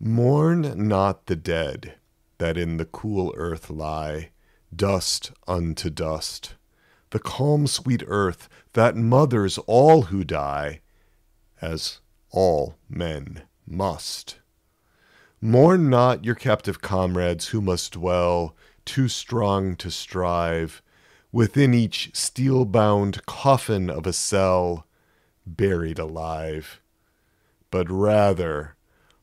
Mourn not the dead that in the cool earth lie, dust unto dust, the calm sweet earth that mothers all who die, as all men must. Mourn not your captive comrades who must dwell, too strong to strive, within each steel-bound coffin of a cell, buried alive. But rather,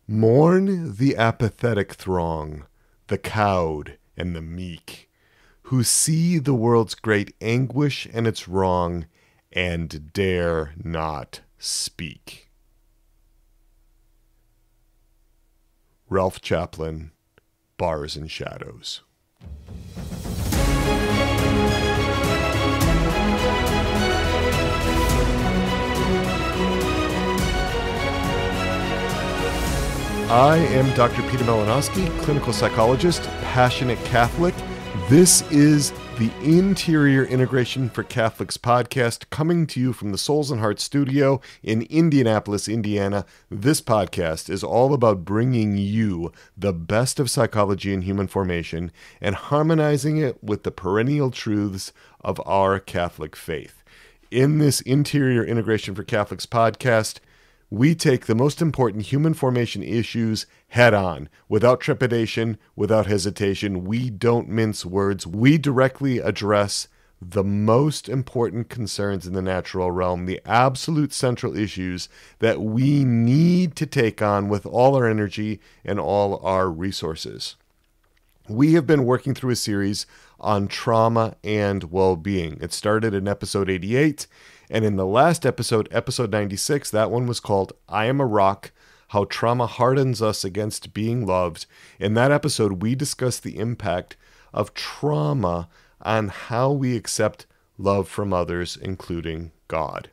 mourn the apathetic throng, the cowed and the meek, who see the world's great anguish and its wrong, and dare not speak. Ralph Chaplin, Bars and Shadows. I am Dr. Peter Malinowski, clinical psychologist, passionate Catholic. This is the Interior Integration for Catholics podcast, coming to you from the Souls and Hearts studio in Indianapolis, Indiana. This podcast is all about bringing you the best of psychology and human formation and harmonizing it with the perennial truths of our Catholic faith. In this Interior Integration for Catholics podcast, we take the most important human formation issues head on, without trepidation, without hesitation. We don't mince words. We directly address the most important concerns in the natural realm, the absolute central issues that we need to take on with all our energy and all our resources. We have been working through a series on trauma and well-being. It started in episode 88, and in the last episode, episode 96, that one was called I Am a Rock, How Trauma Hardens Us Against Being Loved. In that episode, we discussed the impact of trauma on how we accept love from others, including God.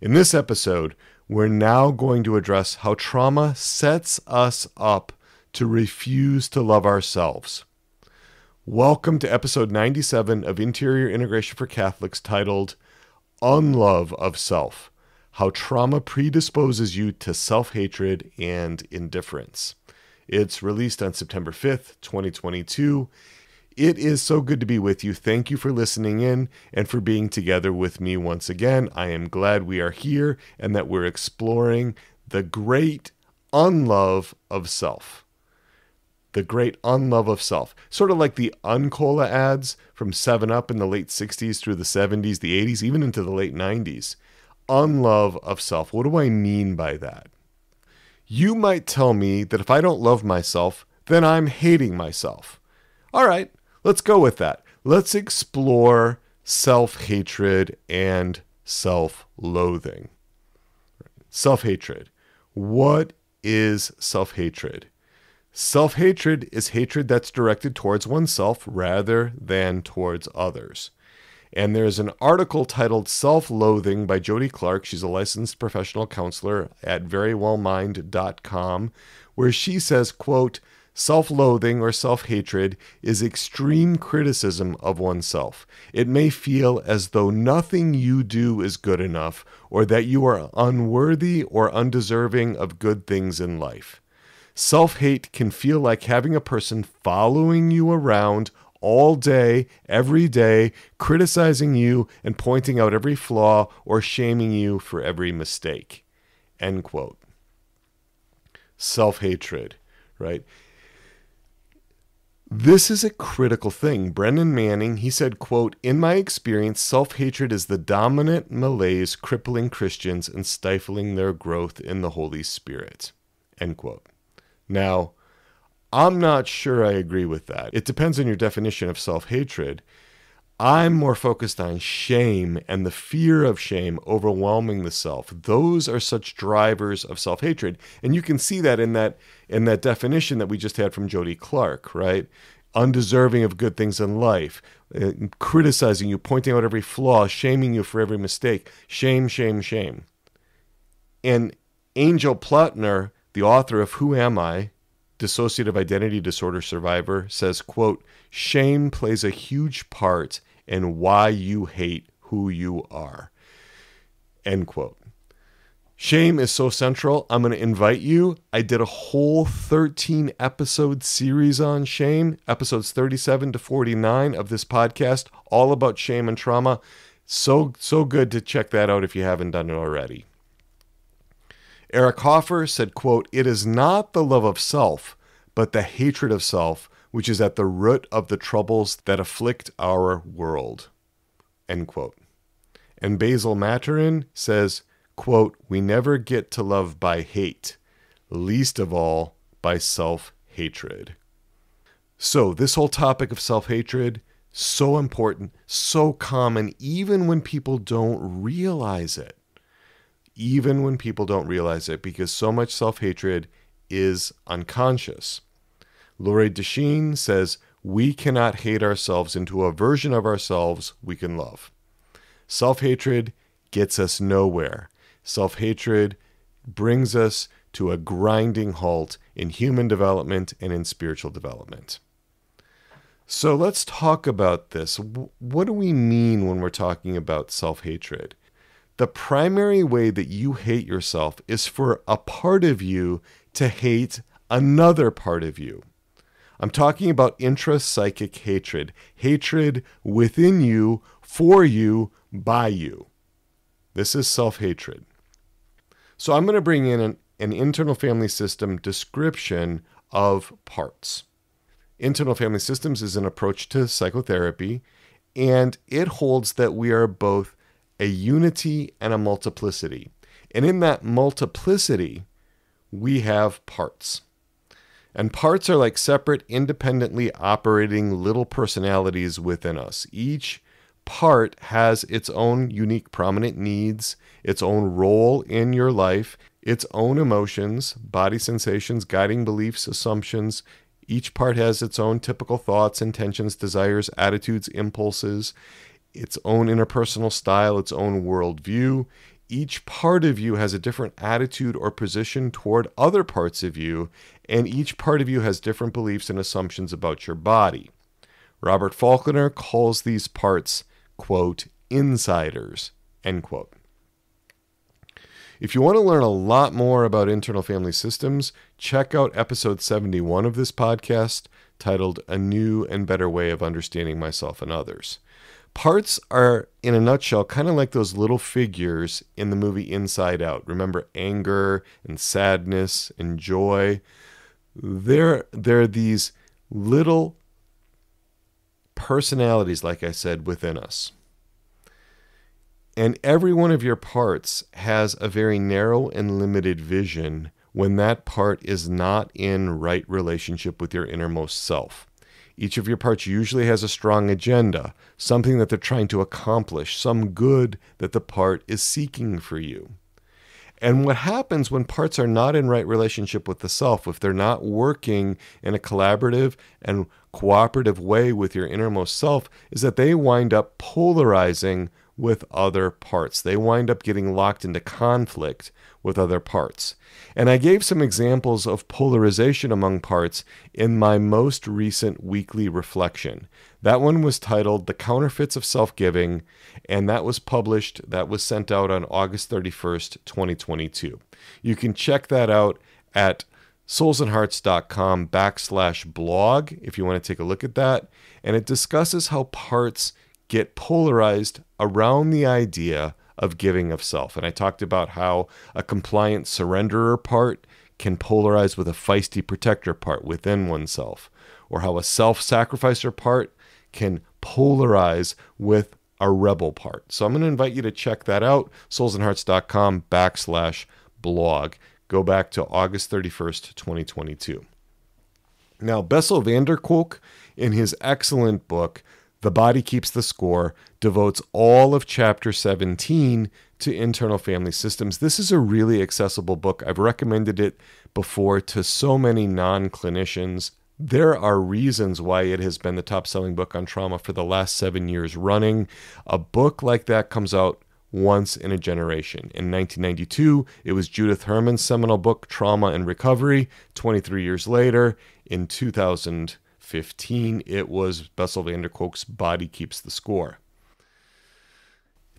In this episode, we're now going to address how trauma sets us up to refuse to love ourselves. Welcome to episode 97 of Interior Integration for Catholics, titled Unlove of Self, How Trauma Predisposes You to Self-Hatred and Indifference. It's released on September 5th, 2022. It is so good to be with you. Thank you for listening in and for being together with me once again. I am glad we are here and that we're exploring the great unlove of self. The great unlove of self. Sort of like the Uncola ads from 7-Up in the late 60s through the 70s, the 80s, even into the late 90s. Unlove of self. What do I mean by that? You might tell me that if I don't love myself, then I'm hating myself. All right, let's go with that. Let's explore self-hatred and self-loathing. Self-hatred. What is self-hatred? Self-hatred is hatred that's directed towards oneself rather than towards others. And there's an article titled Self-Loathing by Jody Clark. She's a licensed professional counselor at verywellmind.com, where she says, quote, self-loathing or self-hatred is extreme criticism of oneself. It may feel as though nothing you do is good enough, or that you are unworthy or undeserving of good things in life. Self-hate can feel like having a person following you around all day, every day, criticizing you and pointing out every flaw or shaming you for every mistake. End quote. Self-hatred, right? This is a critical thing. Brennan Manning, he said, quote, in my experience, self-hatred is the dominant malaise crippling Christians and stifling their growth in the Holy Spirit. End quote. Now, I'm not sure I agree with that. It depends on your definition of self-hatred. I'm more focused on shame and the fear of shame overwhelming the self. Those are such drivers of self-hatred. And you can see that in that definition that we just had from Jody Clark, right? Undeserving of good things in life, criticizing you, pointing out every flaw, shaming you for every mistake. Shame, shame, shame. And Angel Plutner, the author of Who Am I? Dissociative Identity Disorder Survivor, says, quote, shame plays a huge part in why you hate who you are. End quote. Shame is so central. I'm going to invite you. I did a whole 13 episode series on shame, episodes 37 to 49 of this podcast, all about shame and trauma. So good to check that out if you haven't done it already. Eric Hoffer said, quote, "It is not the love of self, but the hatred of self, which is at the root of the troubles that afflict our world," end quote. And Basil Maturin says, quote, "We never get to love by hate, least of all by self-hatred." So this whole topic of self-hatred, so important, so common, even when people don't realize it. Even when people don't realize it, because so much self-hatred is unconscious. Laurie Desheen says, "We cannot hate ourselves into a version of ourselves we can love." Self-hatred gets us nowhere. Self-hatred brings us to a grinding halt in human development and in spiritual development. So let's talk about this. What do we mean when we're talking about self-hatred? The primary way that you hate yourself is for a part of you to hate another part of you. I'm talking about intrapsychic hatred, hatred within you, for you, by you. This is self-hatred. So I'm going to bring in an internal family system description of parts. Internal family systems is an approach to psychotherapy, and it holds that we are both a unity and a multiplicity. And in that multiplicity, we have parts. And parts are like separate, independently operating little personalities within us. Each part has its own unique prominent needs, its own role in your life, its own emotions, body sensations, guiding beliefs, assumptions. Each part has its own typical thoughts, intentions, desires, attitudes, impulses, its own interpersonal style, its own worldview. Each part of you has a different attitude or position toward other parts of you, and each part of you has different beliefs and assumptions about your body. Robert Faulkner calls these parts, quote, insiders, end quote. If you want to learn a lot more about internal family systems, check out episode 71 of this podcast titled A New and Better Way of Understanding Myself and Others. Parts are, in a nutshell, kind of like those little figures in the movie Inside Out. Remember anger and sadness and joy? They're these little personalities, like I said, within us. And every one of your parts has a very narrow and limited vision when that part is not in right relationship with your innermost self. Each of your parts usually has a strong agenda, something that they're trying to accomplish, some good that the part is seeking for you. And what happens when parts are not in right relationship with the self, if they're not working in a collaborative and cooperative way with your innermost self, is that they wind up polarizing with other parts. They wind up getting locked into conflict with other parts. And I gave some examples of polarization among parts in my most recent weekly reflection. That one was titled The Counterfeits of Self-Giving, and that was sent out on August 31st, 2022. You can check that out at soulsandhearts.com/blog if you want to take a look at that. And it discusses how parts get polarized around the idea of giving of self. And I talked about how a compliant surrenderer part can polarize with a feisty protector part within oneself, or how a self-sacrificer part can polarize with a rebel part. So I'm going to invite you to check that out, soulsandhearts.com/blog. Go back to August 31st, 2022. Now, Bessel van der Kolk, in his excellent book, The Body Keeps the Score, devotes all of chapter 17 to internal family systems. This is a really accessible book. I've recommended it before to so many non-clinicians. There are reasons why it has been the top-selling book on trauma for the last 7 years running. A book like that comes out once in a generation. In 1992, it was Judith Herman's seminal book, Trauma and Recovery. 23 years later, in 2015, it was Bessel van der Kolk's Body Keeps the Score.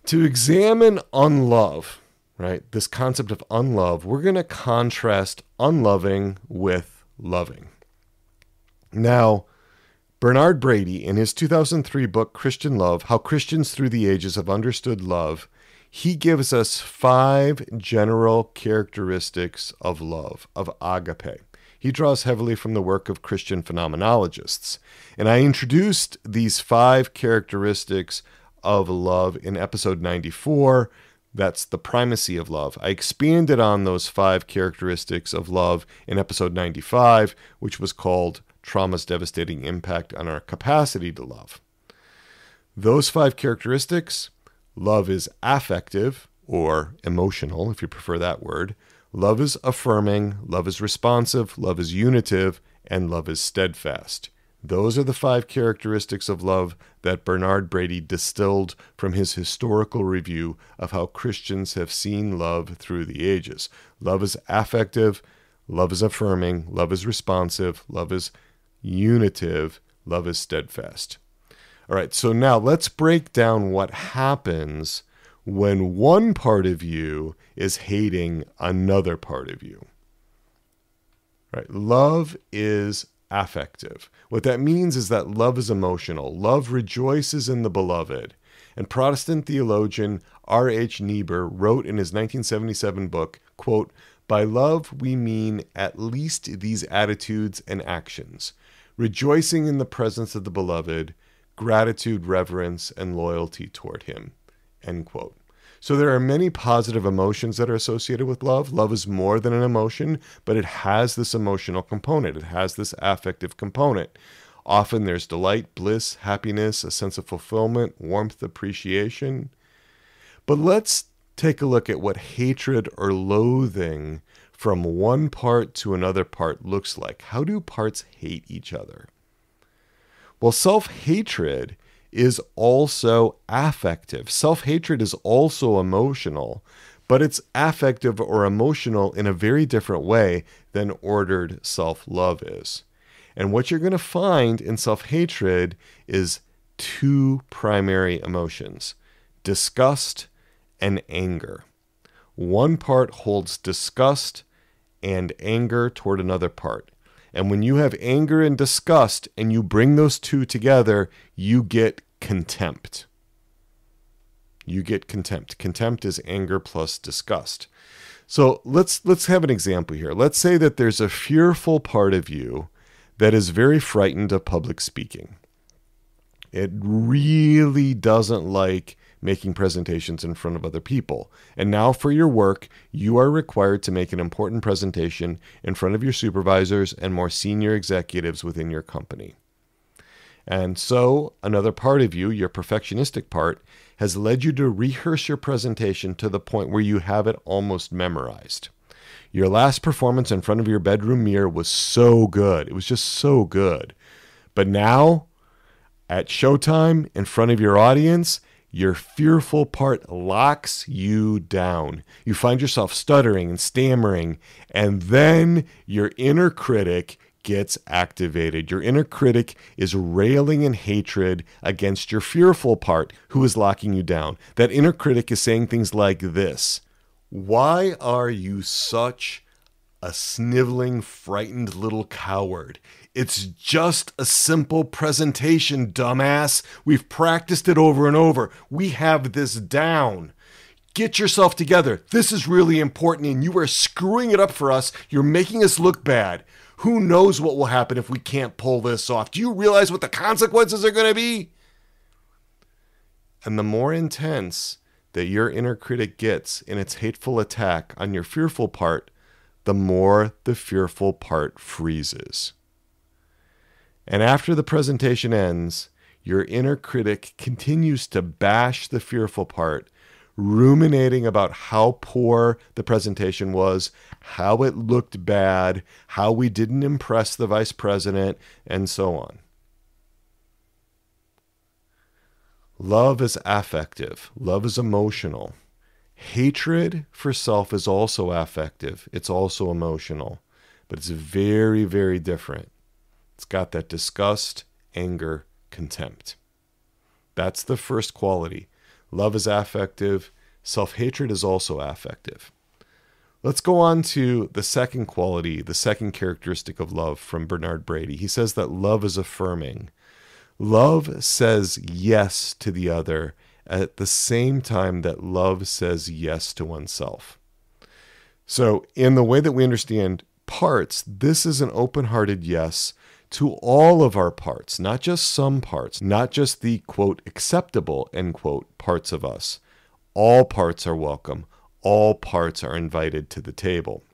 To examine Unlove, right? This concept of unlove, we're going to contrast unloving with loving. Now, Bernard Brady, in his 2003 book, Christian Love, How Christians Through the Ages Have Understood Love, he gives us 5 general characteristics of love, of agape. He draws heavily from the work of Christian phenomenologists. And I introduced these 5 characteristics of love in episode 94. That's the primacy of love. I expanded on those 5 characteristics of love in episode 95, which was called Trauma's Devastating Impact on Our Capacity to Love. Those 5 characteristics: love is affective, or emotional, if you prefer that word. Love is affirming, love is responsive, love is unitive, and love is steadfast. Those are the 5 characteristics of love that Bernard Brady distilled from his historical review of how Christians have seen love through the ages. Love is affective, love is affirming, love is responsive, love is unitive, love is steadfast. All right, so now let's break down what happens when one part of you is hating another part of you. Right? Love is affective. What that means is that love is emotional. Love rejoices in the beloved. And Protestant theologian R.H. Niebuhr wrote in his 1977 book, quote, "By love we mean at least these attitudes and actions: rejoicing in the presence of the beloved, gratitude, reverence, and loyalty toward him," end quote. So there are many positive emotions that are associated with love. Love is more than an emotion, but it has this emotional component. It has this affective component. Often there's delight, bliss, happiness, a sense of fulfillment, warmth, appreciation. But let's take a look at what hatred or loathing from one part to another part looks like. How do parts hate each other? Well, self-hatred is also affective. Self-hatred is also emotional, but it's affective or emotional in a very different way than ordered self-love is. And what you're going to find in self-hatred is 2 primary emotions: disgust and anger. One part holds disgust and anger toward another part. And when you have anger and disgust and you bring those 2 together, you get contempt. You get contempt. Contempt is anger plus disgust. So let's have an example here. Let's say that there's a fearful part of you that is very frightened of public speaking. It really doesn't like making presentations in front of other people. And now for your work, you are required to make an important presentation in front of your supervisors and more senior executives within your company. And so another part of you, your perfectionistic part, has led you to rehearse your presentation to the point where you have it almost memorized. Your last performance in front of your bedroom mirror was so good. It was just so good. But now, at showtime, in front of your audience, your fearful part locks you down. You find yourself stuttering and stammering, and then your inner critic gets activated. Your inner critic is railing in hatred against your fearful part who is locking you down. That inner critic is saying things like this: "Why are you such a sniveling, frightened little coward? It's just a simple presentation, dumbass. We've practiced it over and over. We have this down. Get yourself together. This is really important, and you are screwing it up for us. You're making us look bad. Who knows what will happen if we can't pull this off? Do you realize what the consequences are going to be?" And the more intense that your inner critic gets in its hateful attack on your fearful part, the more the fearful part freezes. And after the presentation ends, your inner critic continues to bash the fearful part, ruminating about how poor the presentation was, how it looked bad, how we didn't impress the vice president, and so on. Love is affective. Love is emotional. Hatred for self is also affective. It's also emotional, but it's very, very different. It's got that disgust, anger, contempt. That's the first quality. Love is affective. Self-hatred is also affective. Let's go on to the second quality, the second characteristic of love from Bernard Brady. He says that love is affirming. Love says yes to the other at the same time that love says yes to oneself. So in the way that we understand parts, this is an open-hearted yes to all of our parts, not just some parts, not just the, quote, acceptable, end quote, parts of us. All parts are welcome. All parts are invited to the table.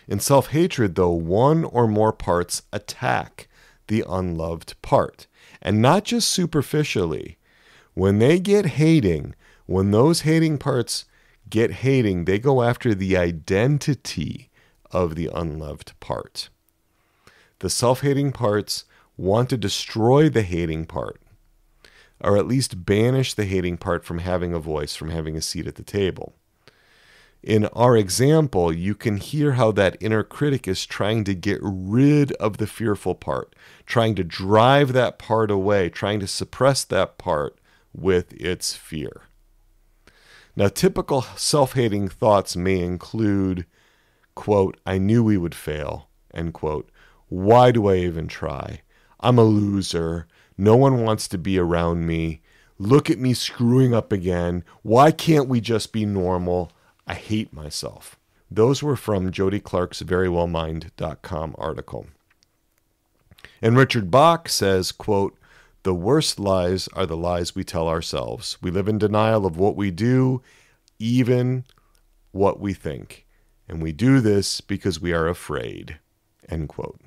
In self-hatred, though, one or more parts attack the unloved part. And not just superficially. When they get hating, when those hating parts get hating, they go after the identity of the unloved part. The self-hating parts want to destroy the hating part, or at least banish the hating part from having a voice, from having a seat at the table. In our example, you can hear how that inner critic is trying to get rid of the fearful part, trying to drive that part away, trying to suppress that part with its fear. Now, typical self-hating thoughts may include, quote, I knew we would fail, end quote. Why do I even try? I'm a loser. No one wants to be around me. Look at me screwing up again. Why can't we just be normal? I hate myself. Those were from Jody Clark's verywellmind.com article. And Richard Bach says, quote, the worst lies are the lies we tell ourselves. We live in denial of what we do, even what we think. And we do this because we are afraid, end quote.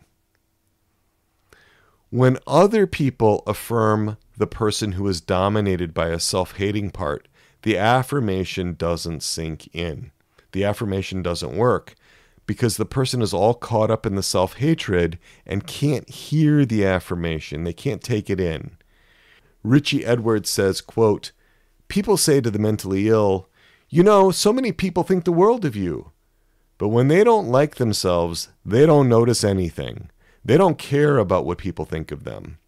When other people affirm the person who is dominated by a self-hating part, the affirmation doesn't sink in. The affirmation doesn't work because the person is all caught up in the self-hatred and can't hear the affirmation. They can't take it in. Richie Edwards says, quote, people say to the mentally ill, you know, so many people think the world of you. But when they don't like themselves, they don't notice anything. They don't care about what people think of them.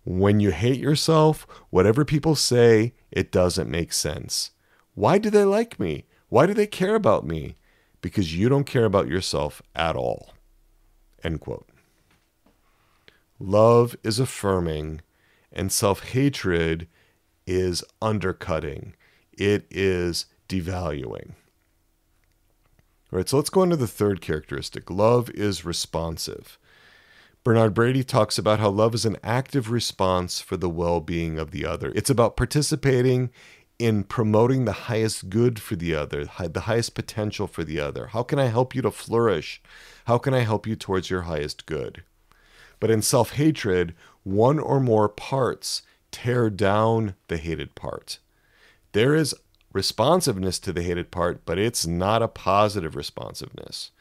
When you hate yourself, whatever people say, it doesn't make sense. Why do they like me? Why do they care about me? Because you don't care about yourself at all. End quote. Love is affirming, and self-hatred is undercutting. It is devaluing. All right, so let's go into the third characteristic. Love is responsive. Bernard Brady talks about how love is an active response for the well-being of the other. It's about participating in promoting the highest good for the other, the highest potential for the other. How can I help you to flourish? How can I help you towards your highest good? But in self-hatred, one or more parts tear down the hated part. There is responsiveness to the hated part, but it's not a positive responsiveness.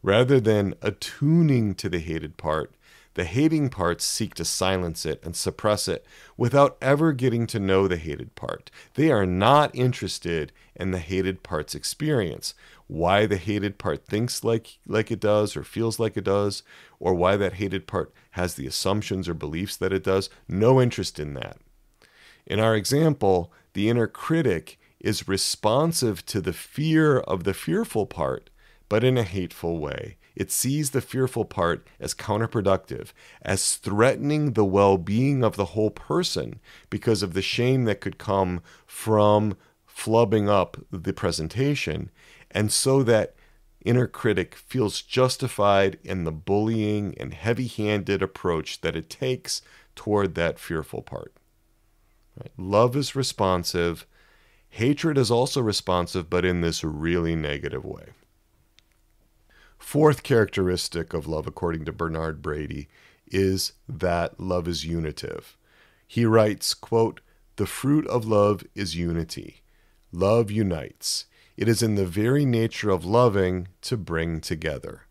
Rather than attuning to the hated part, the hating parts seek to silence it and suppress it without ever getting to know the hated part. They are not interested in the hated part's experience, why the hated part thinks like it does or feels like it does, or why that hated part has the assumptions or beliefs that it does. No interest in that. In our example, the inner critic is responsive to the fear of the fearful part, but in a hateful way. It sees the fearful part as counterproductive, as threatening the well-being of the whole person because of the shame that could come from flubbing up the presentation. And so that inner critic feels justified in the bullying and heavy-handed approach that it takes toward that fearful part. Right? Love is responsive. Hatred is also responsive, but in this really negative way. Fourth characteristic of love, according to Bernard Brady, is that love is unitive. He writes, quote, the fruit of love is unity. Love unites. It is in the very nature of loving to bring together,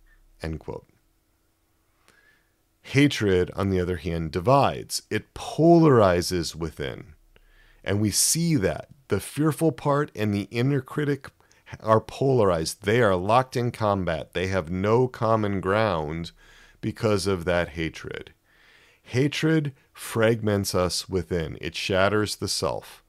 end quote. Hatred, on the other hand, divides. It polarizes within. And we see that. The fearful part and the inner critic are polarized. They are locked in combat. They have no common ground because of that hatred. Hatred fragments us within. It shatters the self.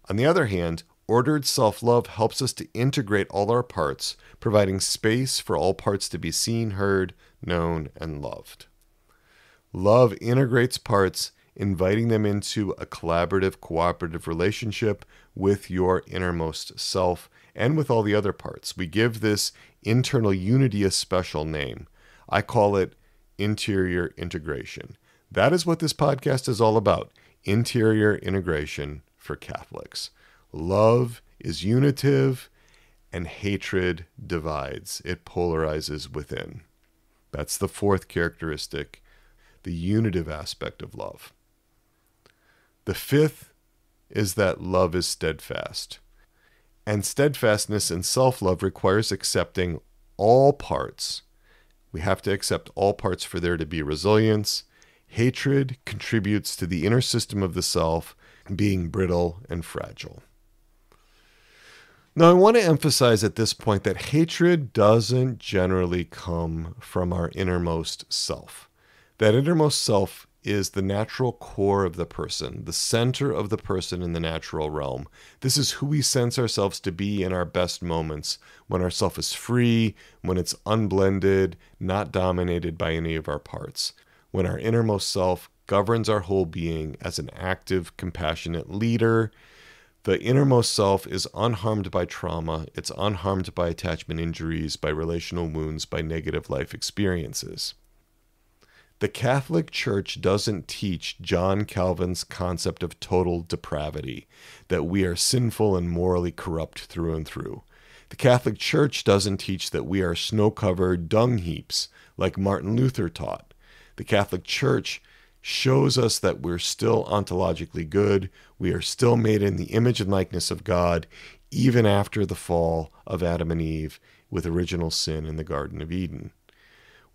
On the other hand, Ordered self-love helps us to integrate all our parts, providing space for all parts to be seen, heard, known, and loved. Love integrates parts, inviting them into a collaborative, cooperative relationship with your innermost self and with all the other parts. We give this internal unity a special name. I call it interior integration. That is what this podcast is all about, interior integration for Catholics. Love is unitive and hatred divides. It polarizes within. That's the fourth characteristic, the unitive aspect of love. The fifth is that love is steadfast. And steadfastness in self-love requires accepting all parts. We have to accept all parts for there to be resilience. Hatred contributes to the inner system of the self being brittle and fragile. Now, I want to emphasize at this point that hatred doesn't generally come from our innermost self. That innermost self is the natural core of the person, the center of the person in the natural realm. This is who we sense ourselves to be in our best moments, when our self is free, when it's unblended, not dominated by any of our parts, when our innermost self governs our whole being as an active, compassionate leader. The innermost self is unharmed by trauma. It's unharmed by attachment injuries, by relational wounds, by negative life experiences. The Catholic Church doesn't teach John Calvin's concept of total depravity, that we are sinful and morally corrupt through and through. The Catholic Church doesn't teach that we are snow-covered dung heaps, like Martin Luther taught. The Catholic Church shows us that we're still ontologically good. We are still made in the image and likeness of God, even after the fall of Adam and Eve with original sin in the Garden of Eden.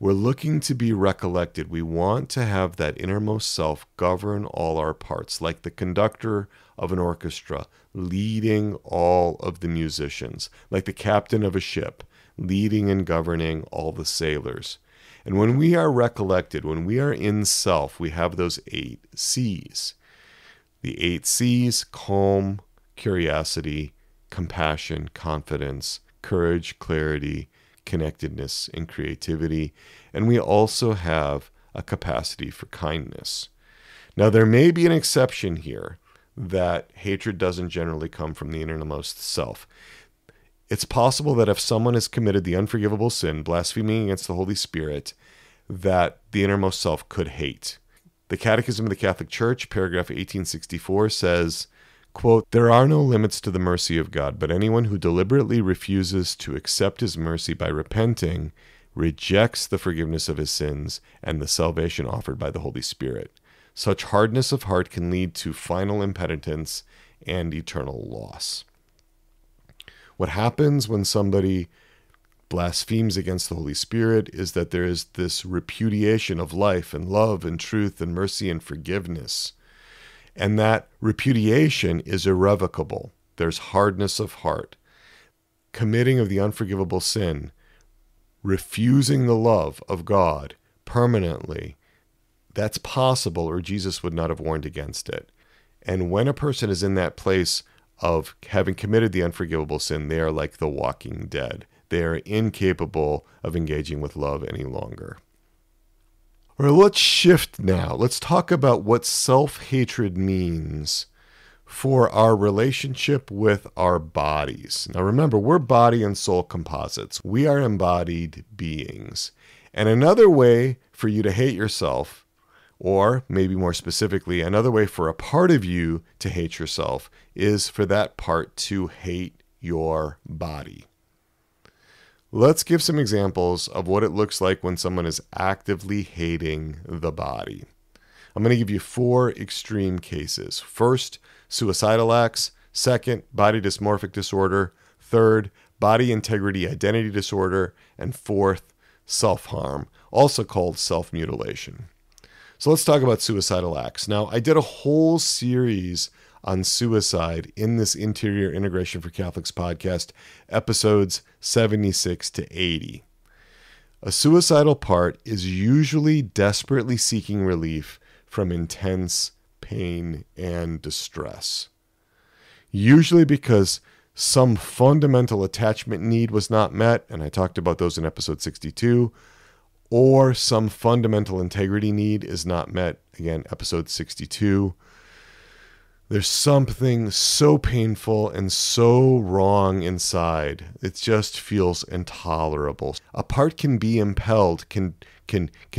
We're looking to be recollected. We want to have that innermost self govern all our parts, like the conductor of an orchestra leading all of the musicians, like the captain of a ship leading and governing all the sailors. And when we are recollected, when we are in self, we have those 8 C's. The 8 C's: calm, curiosity, compassion, confidence, courage, clarity, connectedness, and creativity. And we also have a capacity for kindness. Now, there may be an exception here, that hatred doesn't generally come from the innermost self. It's possible that if someone has committed the unforgivable sin, blaspheming against the Holy Spirit, that the innermost self could hate. The Catechism of the Catholic Church, paragraph 1864, says, quote, "There are no limits to the mercy of God, but anyone who deliberately refuses to accept his mercy by repenting rejects the forgiveness of his sins and the salvation offered by the Holy Spirit. Such hardness of heart can lead to final impenitence and eternal loss." What happens when somebody blasphemes against the Holy Spirit is that there is this repudiation of life and love and truth and mercy and forgiveness. And that repudiation is irrevocable. There's hardness of heart. Committing of the unforgivable sin, refusing the love of God permanently, that's possible, or Jesus would not have warned against it. And when a person is in that place of having committed the unforgivable sin, they are like the walking dead. They are incapable of engaging with love any longer. All right, let's shift now. Let's talk about what self-hatred means for our relationship with our bodies. Now remember, we're body and soul composites. We are embodied beings. And another way for you to hate yourself, or maybe more specifically, another way for a part of you to hate yourself, is for that part to hate your body. Let's give some examples of what it looks like when someone is actively hating the body. I'm going to give you 4 extreme cases. First, suicidal acts. Second, body dysmorphic disorder. Third, body integrity identity disorder. And fourth, self-harm, also called self-mutilation. So let's talk about suicidal acts. Now, I did a whole series on suicide in this Interior Integration for Catholics podcast, episodes 76 to 80. A suicidal part is usually desperately seeking relief from intense pain and distress. usually because some fundamental attachment need was not met, and I talked about those in episode 62, or some fundamental integrity need is not met, again, episode 62. There's something so painful and so wrong inside. It just feels intolerable. A part can be impelled, can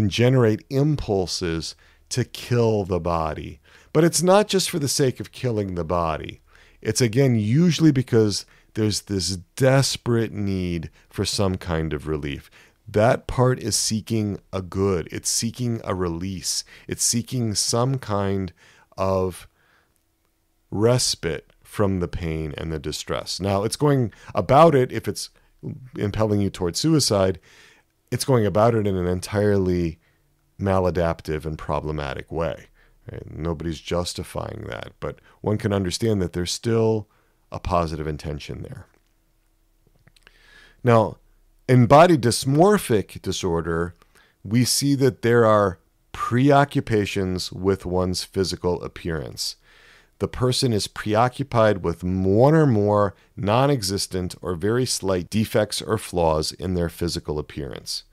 generate impulses to kill the body. But it's not just for the sake of killing the body. It's, again, usually because there's this desperate need for some kind of relief. That part is seeking a good. It's seeking a release. It's seeking some kind of respite from the pain and the distress. Now, it's going about it, if it's impelling you towards suicide, it's going about it in an entirely maladaptive and problematic way. Right? Nobody's justifying that, but one can understand that there's still a positive intention there. Now, in body dysmorphic disorder, we see that there are preoccupations with one's physical appearance. The person is preoccupied with one or more non-existent or very slight defects or flaws in their physical appearance.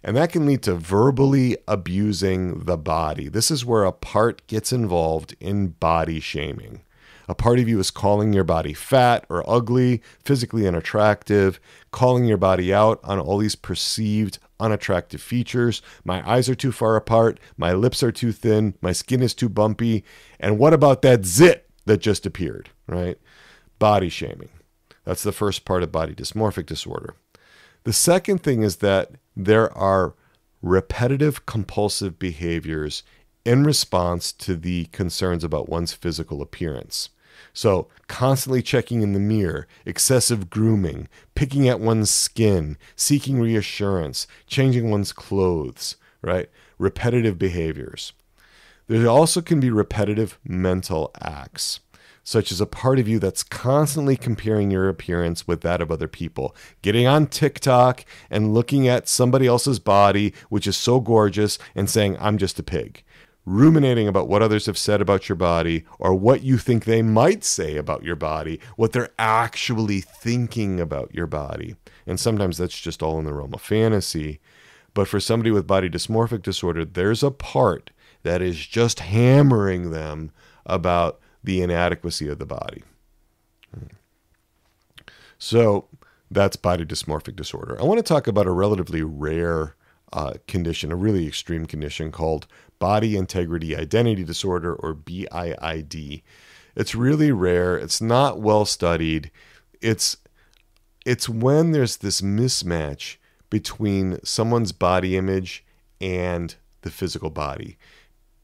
And that can lead to verbally abusing the body. This is where a part gets involved in body shaming. A part of you is calling your body fat or ugly, physically unattractive, calling your body out on all these perceived unattractive features. My eyes are too far apart. My lips are too thin. My skin is too bumpy. And what about that zit that just appeared, right? Body shaming. That's the first part of body dysmorphic disorder. The second thing is that there are repetitive compulsive behaviors in response to the concerns about one's physical appearance. So constantly checking in the mirror, excessive grooming, picking at one's skin, seeking reassurance, changing one's clothes, right? Repetitive behaviors. There also can be repetitive mental acts, such as a part of you that's constantly comparing your appearance with that of other people, getting on TikTok and looking at somebody else's body, which is so gorgeous, and saying, I'm just a pig. Ruminating about what others have said about your body, or what you think they might say about your body, what they're actually thinking about your body. And sometimes that's just all in the realm of fantasy. But for somebody with body dysmorphic disorder, there's a part that is just hammering them about the inadequacy of the body. So that's body dysmorphic disorder. I want to talk about a relatively rare condition, a really extreme condition called body integrity identity disorder, or BIID. It's really rare. It's not well studied. It's when there's this mismatch between someone's body image and the physical body.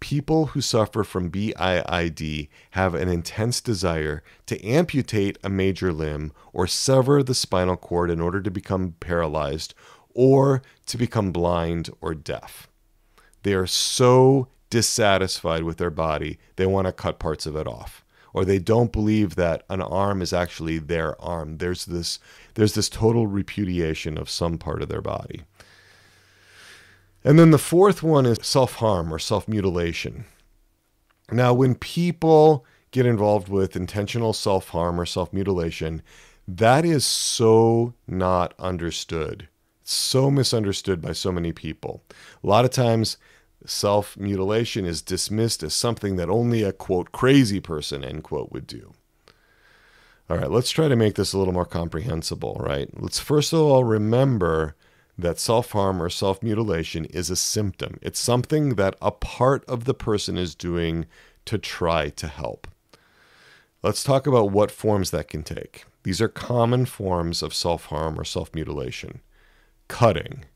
People who suffer from BIID have an intense desire to amputate a major limb or sever the spinal cord in order to become paralyzed or to become blind or deaf. They are so dissatisfied with their body, they want to cut parts of it off. Or they don't believe that an arm is actually their arm. There's this total repudiation of some part of their body. And then the fourth one is self-harm or self-mutilation. Now, when people get involved with intentional self-harm or self-mutilation, that is so not understood. It's so misunderstood by so many people. A lot of times, self-mutilation is dismissed as something that only a, quote, crazy person, end quote, would do. All right, let's try to make this a little more comprehensible, right? Let's first of all remember that self-harm or self-mutilation is a symptom. It's something that a part of the person is doing to try to help. Let's talk about what forms that can take. These are common forms of self-harm or self-mutilation. Cutting,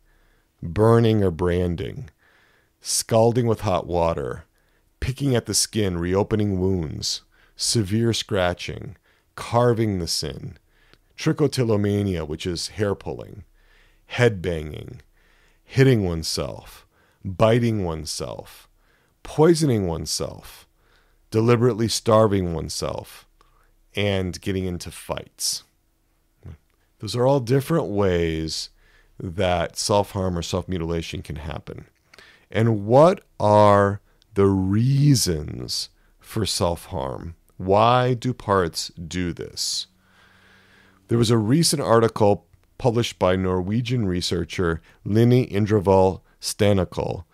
burning or branding, scalding with hot water, picking at the skin, reopening wounds, severe scratching, carving the sin, trichotillomania, which is hair pulling, head banging, hitting oneself, biting oneself, poisoning oneself, deliberately starving oneself, and getting into fights. Those are all different ways that self-harm or self-mutilation can happen. And what are the reasons for self-harm Why do parts do this? There was a recent article published by Norwegian researcher Line Indrevold Stanikel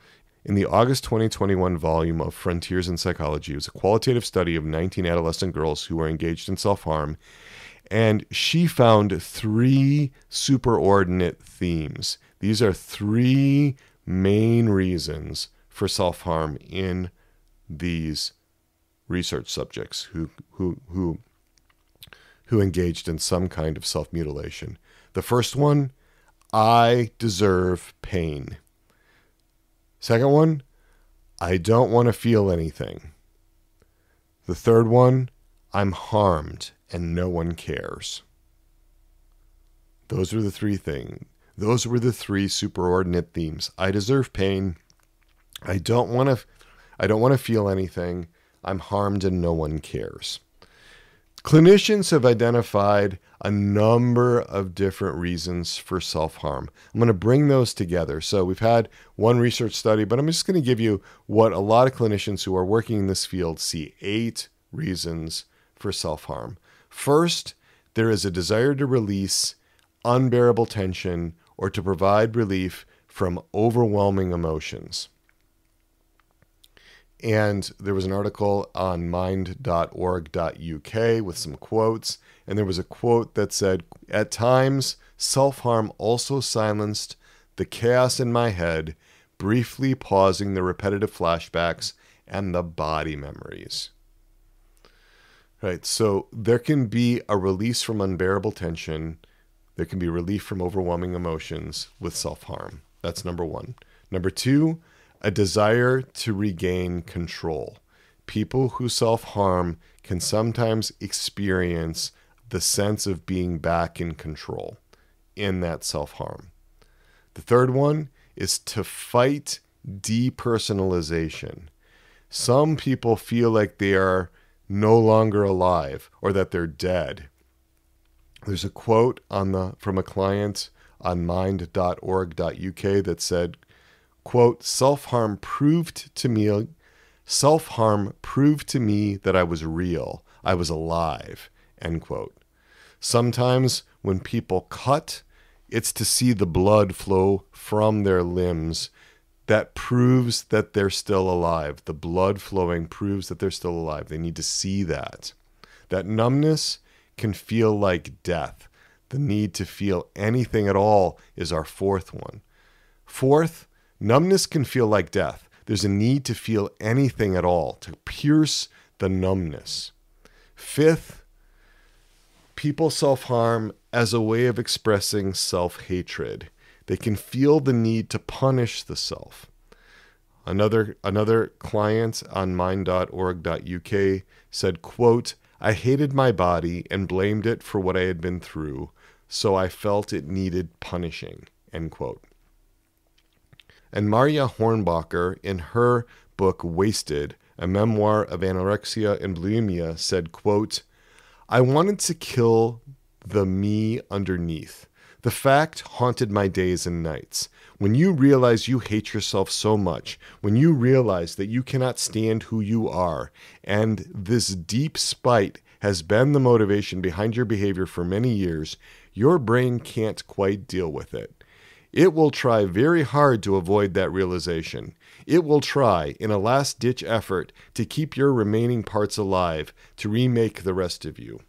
in the August 2021 volume of Frontiers in Psychology. It was a qualitative study of 19 adolescent girls who were engaged in self-harm, and she found 3 superordinate themes. These are 3 main reasons for self-harm in these research subjects who engaged in some kind of self-mutilation. The first one, I deserve pain. Second one, I don't want to feel anything. The third one, I'm harmed and no one cares. Those were the 3 things. Those were the 3 superordinate themes. I deserve pain. I don't want to feel anything. I'm harmed and no one cares. Clinicians have identified a number of different reasons for self-harm. I'm going to bring those together. So we've had one research study, but I'm just going to give you what a lot of clinicians who are working in this field see: 8 reasons for self-harm. First, there is a desire to release unbearable tension or to provide relief from overwhelming emotions. And there was an article on mind.org.uk with some quotes. And there was a quote that said, at times, self-harm also silenced the chaos in my head, briefly pausing the repetitive flashbacks and the body memories. Right, so there can be a release from unbearable tension. There can be relief from overwhelming emotions with self-harm. That's number 1. Number 2, a desire to regain control. People who self-harm can sometimes experience the sense of being back in control in that self-harm. The third one is to fight depersonalization. Some people feel like they are no longer alive or that they're dead. There's a quote from a client on mind.org.uk that said, quote, self-harm proved to me that I was real. I was alive, end quote. Sometimes when people cut, it's to see the blood flow from their limbs. That proves that they're still alive. The blood flowing proves that they're still alive. They need to see that. That numbness can feel like death. The need to feel anything at all is our 4th one. 4th, numbness can feel like death. There's a need to feel anything at all, to pierce the numbness. 5th, people self-harm as a way of expressing self-hatred. They can feel the need to punish the self. Another client on mind.org.uk said, quote, I hated my body and blamed it for what I had been through, so I felt it needed punishing, end quote. And Maria Hornbacher, in her book Wasted, a memoir of anorexia and bulimia, said, quote, I wanted to kill the me underneath. The fact haunted my days and nights. When you realize you hate yourself so much, when you realize that you cannot stand who you are, and this deep spite has been the motivation behind your behavior for many years, your brain can't quite deal with it. It will try very hard to avoid that realization. It will try, in a last-ditch effort, to keep your remaining parts alive, to remake the rest of you.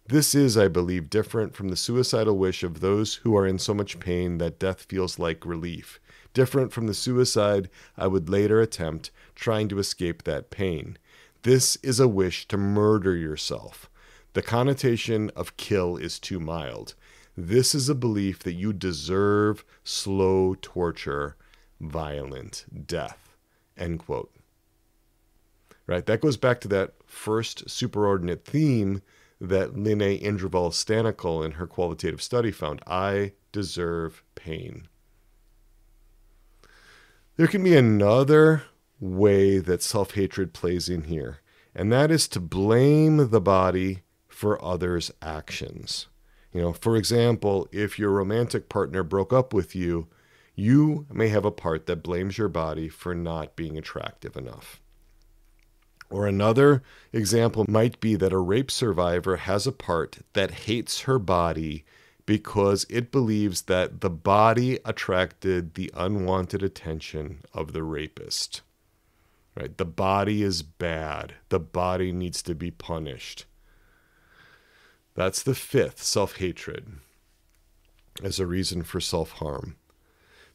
This is, I believe, different from the suicidal wish of those who are in so much pain that death feels like relief. Different from the suicide I would later attempt, trying to escape that pain. This is a wish to murder yourself. The connotation of kill is too mild. This is a belief that you deserve slow torture, violent death, end quote. Right? That goes back to that first superordinate theme that Line Indrevold Stanikel in her qualitative study found. I deserve pain. There can be another way that self-hatred plays in here, and that is to blame the body for others' actions. For example, if your romantic partner broke up with you, you may have a part that blames your body for not being attractive enough. Or another example might be that a rape survivor has a part that hates her body because it believes that the body attracted the unwanted attention of the rapist. Right? The body is bad. The body needs to be punished. That's the fifth, self-hatred, as a reason for self-harm.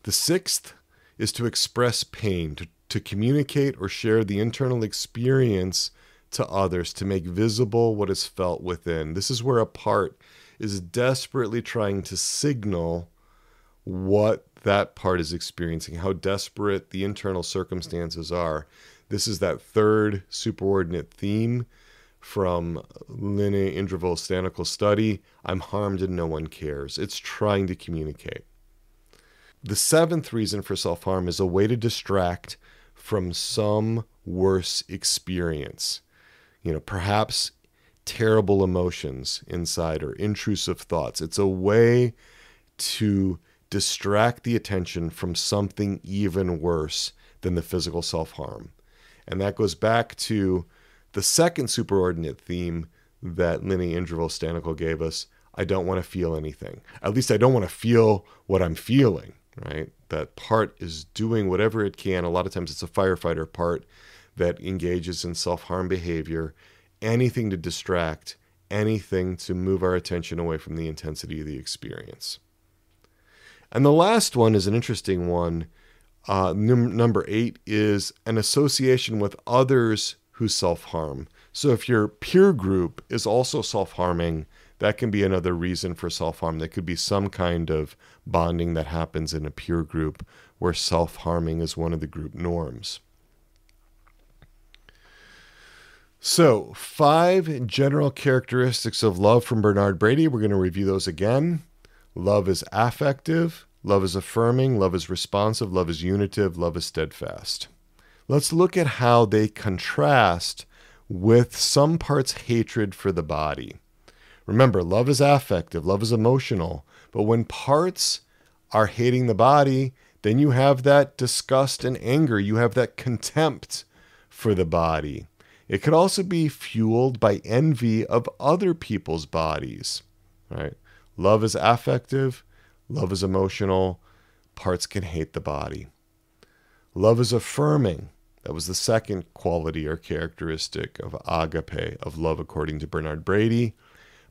The sixth is to express pain, to communicate or share the internal experience to others, to make visible what is felt within. This is where a part is desperately trying to signal what that part is experiencing, how desperate the internal circumstances are. This is that third superordinate theme from Linné Indrivel's Stanical study. I'm harmed and no one cares. It's trying to communicate. The seventh reason for self-harm is a way to distract from some worse experience. Perhaps terrible emotions inside or intrusive thoughts. It's a way to distract the attention from something even worse than the physical self-harm. And that goes back to the second superordinate theme that Linné Indrivel Stanical gave us. I don't want to feel anything. At least I don't want to feel what I'm feeling, right? That part is doing whatever it can. A lot of times it's a firefighter part that engages in self-harm behavior. Anything to distract, anything to move our attention away from the intensity of the experience. And the last one is an interesting one. Number 8 is an association with others who self-harm. So if your peer group is also self-harming, that can be another reason for self-harm. There could be some kind of bonding that happens in a peer group where self-harming is one of the group norms. So 5 general characteristics of love from Bernard Brady. We're going to review those again. Love is affective. Love is affirming. Love is responsive. Love is unitive. Love is steadfast. Let's look at how they contrast with some parts' hatred for the body. Remember, love is affective. Love is emotional. But when parts are hating the body, then you have that disgust and anger. You have that contempt for the body. It could also be fueled by envy of other people's bodies, right? Love is affective. Love is emotional. Parts can hate the body. Love is affirming. That was the second quality or characteristic of agape, of love according to Bernard Brady.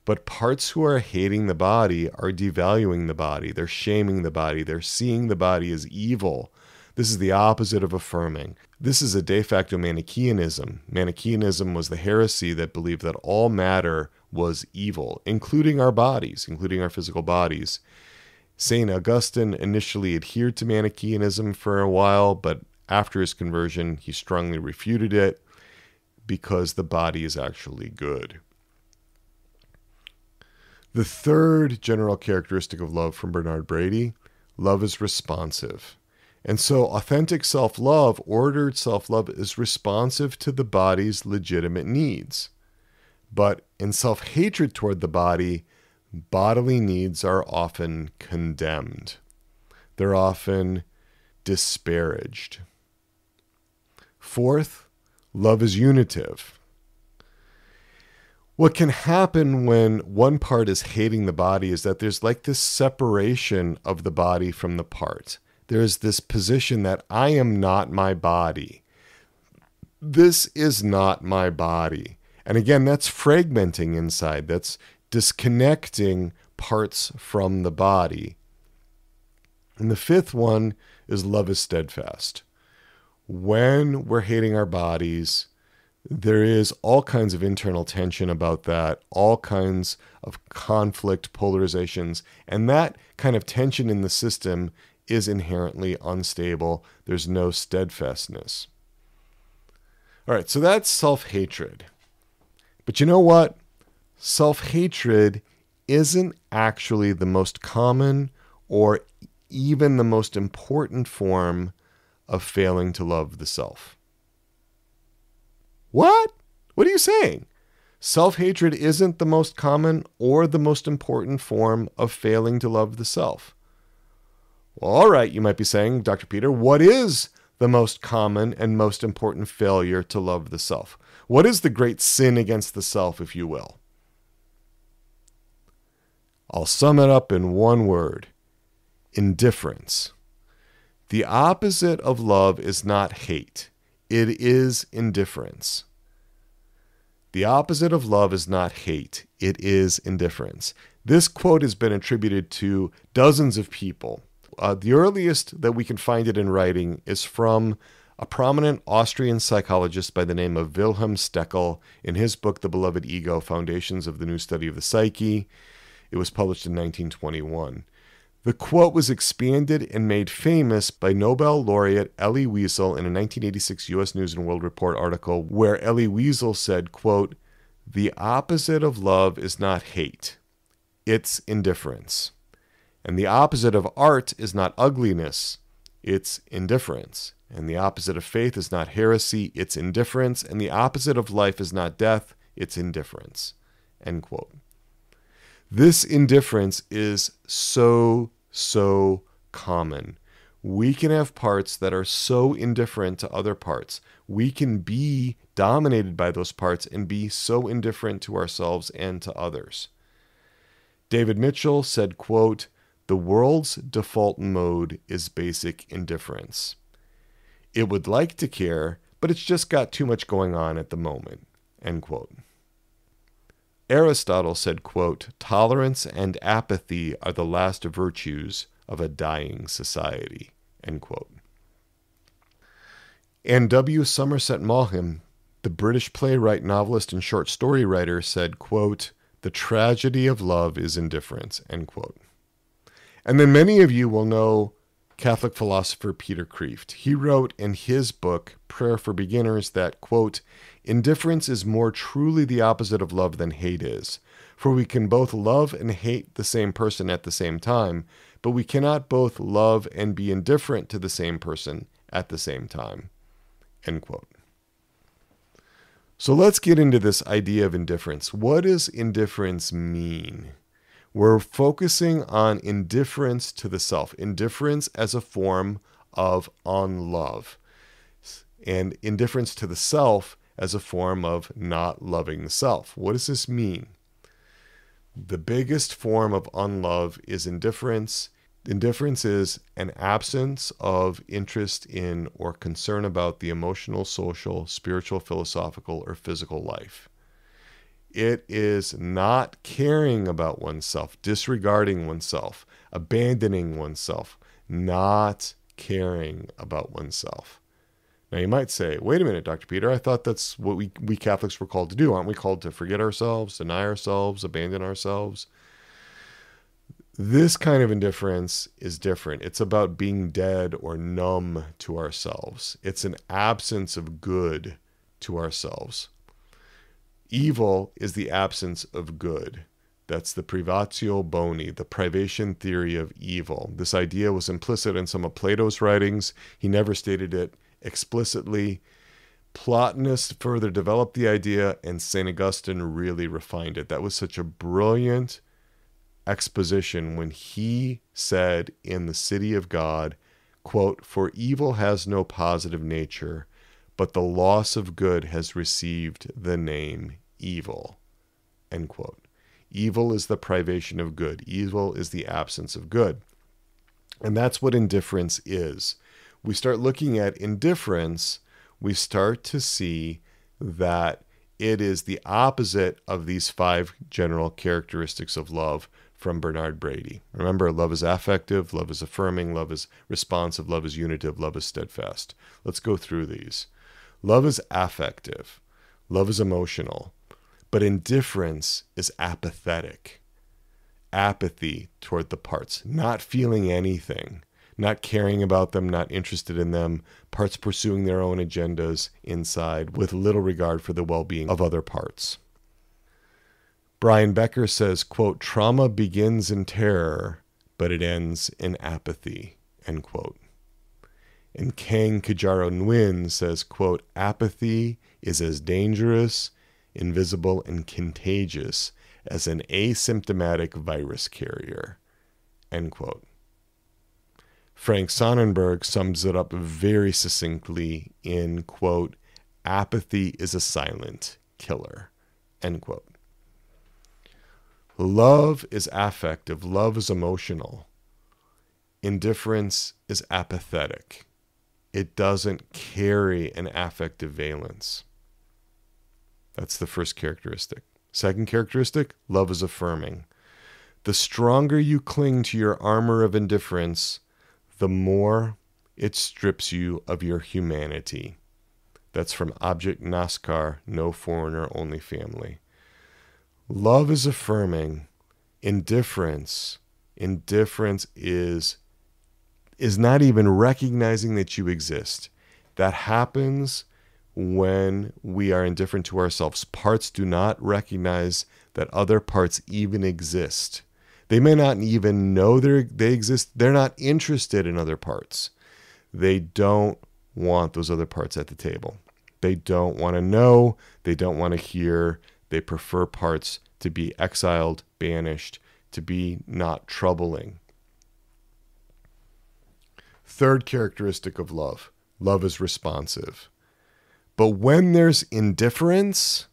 But parts who are hating the body are devaluing the body. They're shaming the body. They're seeing the body as evil. This is the opposite of affirming. This is a de facto Manichaeanism. Manichaeanism was the heresy that believed that all matter was evil, including our bodies, including our physical bodies. St. Augustine initially adhered to Manichaeanism for a while, but after his conversion, he strongly refuted it because the body is actually good. The third general characteristic of love from Bernard Brady, love is responsive. And so authentic self-love, ordered self-love, is responsive to the body's legitimate needs. But in self-hatred toward the body, bodily needs are often condemned. They're often disparaged. Fourth, love is unitive. What can happen when one part is hating the body is that there's like this separation of the body from the part. There's this position that I am not my body. This is not my body. And again, that's fragmenting inside. That's disconnecting parts from the body. And the fifth one is love is steadfast. When we're hating our bodies, there is all kinds of internal tension about that, all kinds of conflict, polarizations, and that kind of tension in the system is inherently unstable. There's no steadfastness. All right, so that's self-hatred. But you know what? Self-hatred isn't actually the most common or even the most important form of failing to love the self. What? What are you saying? Self-hatred isn't the most common or the most important form of failing to love the self. Well, all right, you might be saying, Dr. Peter, what is the most common and most important failure to love the self? What is the great sin against the self, if you will? I'll sum it up in one word: indifference. The opposite of love is not hate. It is indifference. The opposite of love is not hate. It is indifference. This quote has been attributed to dozens of people. The earliest that we can find it in writing is from a prominent Austrian psychologist by the name of Wilhelm Steckel in his book, The Beloved Ego, Foundations of the New Study of the Psyche. It was published in 1921. The quote was expanded and made famous by Nobel laureate Elie Wiesel in a 1986 U.S. News and World Report article where Elie Wiesel said, quote, "The opposite of love is not hate. It's indifference. And the opposite of art is not ugliness. It's indifference. And the opposite of faith is not heresy. It's indifference. And the opposite of life is not death. It's indifference." End quote. This indifference is so common. We can have parts that are so indifferent to other parts. We can be dominated by those parts and be so indifferent to ourselves and to others. David Mitchell said, quote, "The world's default mode is basic indifference. It would like to care, but it's just got too much going on at the moment." End quote. Aristotle said, quote, "Tolerance and apathy are the last virtues of a dying society." End quote. And W. Somerset Maugham, the British playwright, novelist, and short story writer, said, quote, "The tragedy of love is indifference." End quote. And then many of you will know Catholic philosopher Peter Kreeft. He wrote in his book, Prayer for Beginners, that, quote, "Indifference is more truly the opposite of love than hate is. For we can both love and hate the same person at the same time, but we cannot both love and be indifferent to the same person at the same time." End quote. So let's get into this idea of indifference. What does indifference mean? We're focusing on indifference to the self, indifference as a form of unlove, and indifference to the self as a form of not loving the self. What does this mean? The biggest form of unlove is indifference. Indifference is an absence of interest in or concern about the emotional, social, spiritual, philosophical, or physical life. It is not caring about oneself, disregarding oneself, abandoning oneself, not caring about oneself. Now you might say, wait a minute, Dr. Peter, I thought that's what we Catholics were called to do. Aren't we called to forget ourselves, deny ourselves, abandon ourselves? This kind of indifference is different. It's about being dead or numb to ourselves. It's an absence of good to ourselves. Evil is the absence of good. That's the privatio boni, the privation theory of evil. This idea was implicit in some of Plato's writings. He never stated it explicitly. Plotinus further developed the idea, and St. Augustine really refined it. That was such a brilliant exposition when he said in The City of God, quote, "For evil has no positive nature, but the loss of good has received the name evil." End quote. Evil is the privation of good. Evil is the absence of good. And that's what indifference is. We start looking at indifference, we start to see that it is the opposite of these 5 general characteristics of love from Bernard Brady. Remember, love is affective, love is affirming, love is responsive, love is unitive, love is steadfast. Let's go through these. Love is affective. Love is emotional. But indifference is apathetic. Apathy toward the parts, not feeling anything, not caring about them, not interested in them, parts pursuing their own agendas inside with little regard for the well-being of other parts. Brian Becker says, quote, "Trauma begins in terror, but it ends in apathy," end quote. And Kang Kajaro Nguyen says, quote, "Apathy is as dangerous, invisible, and contagious as an asymptomatic virus carrier," end quote. Frank Sonnenberg sums it up very succinctly in, quote, apathy is a silent killer, end quote. Love is affective. Love is emotional. Indifference is apathetic. It doesn't carry an affective valence. That's the first characteristic. Second characteristic, love is affirming. The stronger you cling to your armor of indifference, the more it strips you of your humanity. That's from Object Naskar, No Foreigner, Only Family. Love is affirming. Indifference is not even recognizing that you exist. That happens when we are indifferent to ourselves. Parts do not recognize that other parts even exist. They may not even know they exist. They're not interested in other parts. They don't want those other parts at the table. They don't want to know. They don't want to hear. They prefer parts to be exiled, banished, to be not troubling. Third characteristic of love. Love is responsive. But when there's indifference,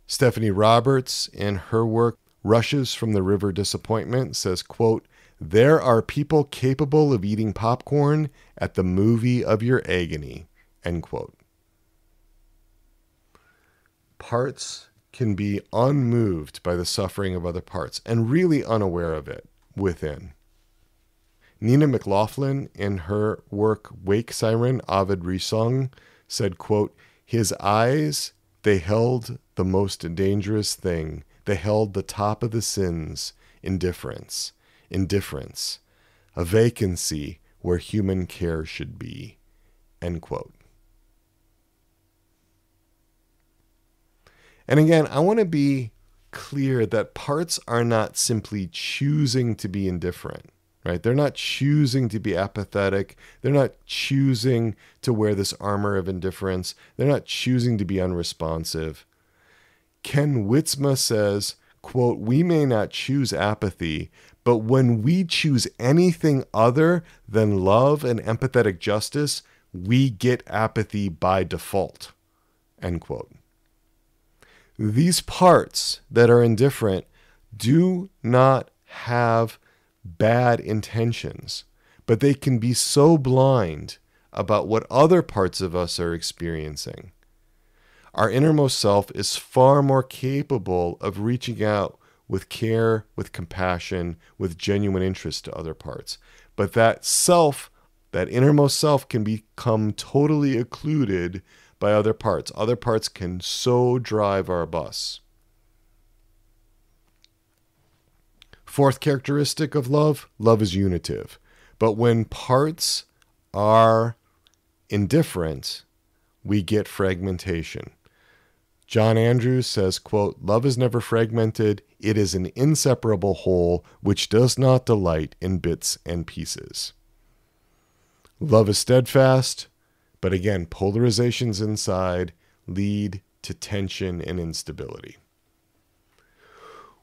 Stephanie Roberts, in her work, Rushes from the River Disappointment, says, quote, there are people capable of eating popcorn at the movie of your agony, end quote. Parts can be unmoved by the suffering of other parts and really unaware of it within. Nina McLaughlin, in her work Wake Siren, Ovid Resung, said, quote, his eyes, they held the most dangerous thing. They held the top of the sins, indifference, a vacancy where human care should be, end quote. And again, I want to be clear that parts are not simply choosing to be indifferent, right? They're not choosing to be apathetic. They're not choosing to wear this armor of indifference. They're not choosing to be unresponsive. Ken Witzma says, quote, we may not choose apathy, but when we choose anything other than love and empathetic justice, we get apathy by default, end quote. These parts that are indifferent do not have bad intentions, but they can be so blind about what other parts of us are experiencing. Our innermost self is far more capable of reaching out with care, with compassion, with genuine interest to other parts. But that self, that innermost self, can become totally occluded by other parts. Other parts can so drive our bus. Fourth characteristic of love, love is unitive. But when parts are indifferent, we get fragmentation. John Andrews says, quote, love is never fragmented. It is an inseparable whole which does not delight in bits and pieces. Love is steadfast, but again, polarizations inside lead to tension and instability.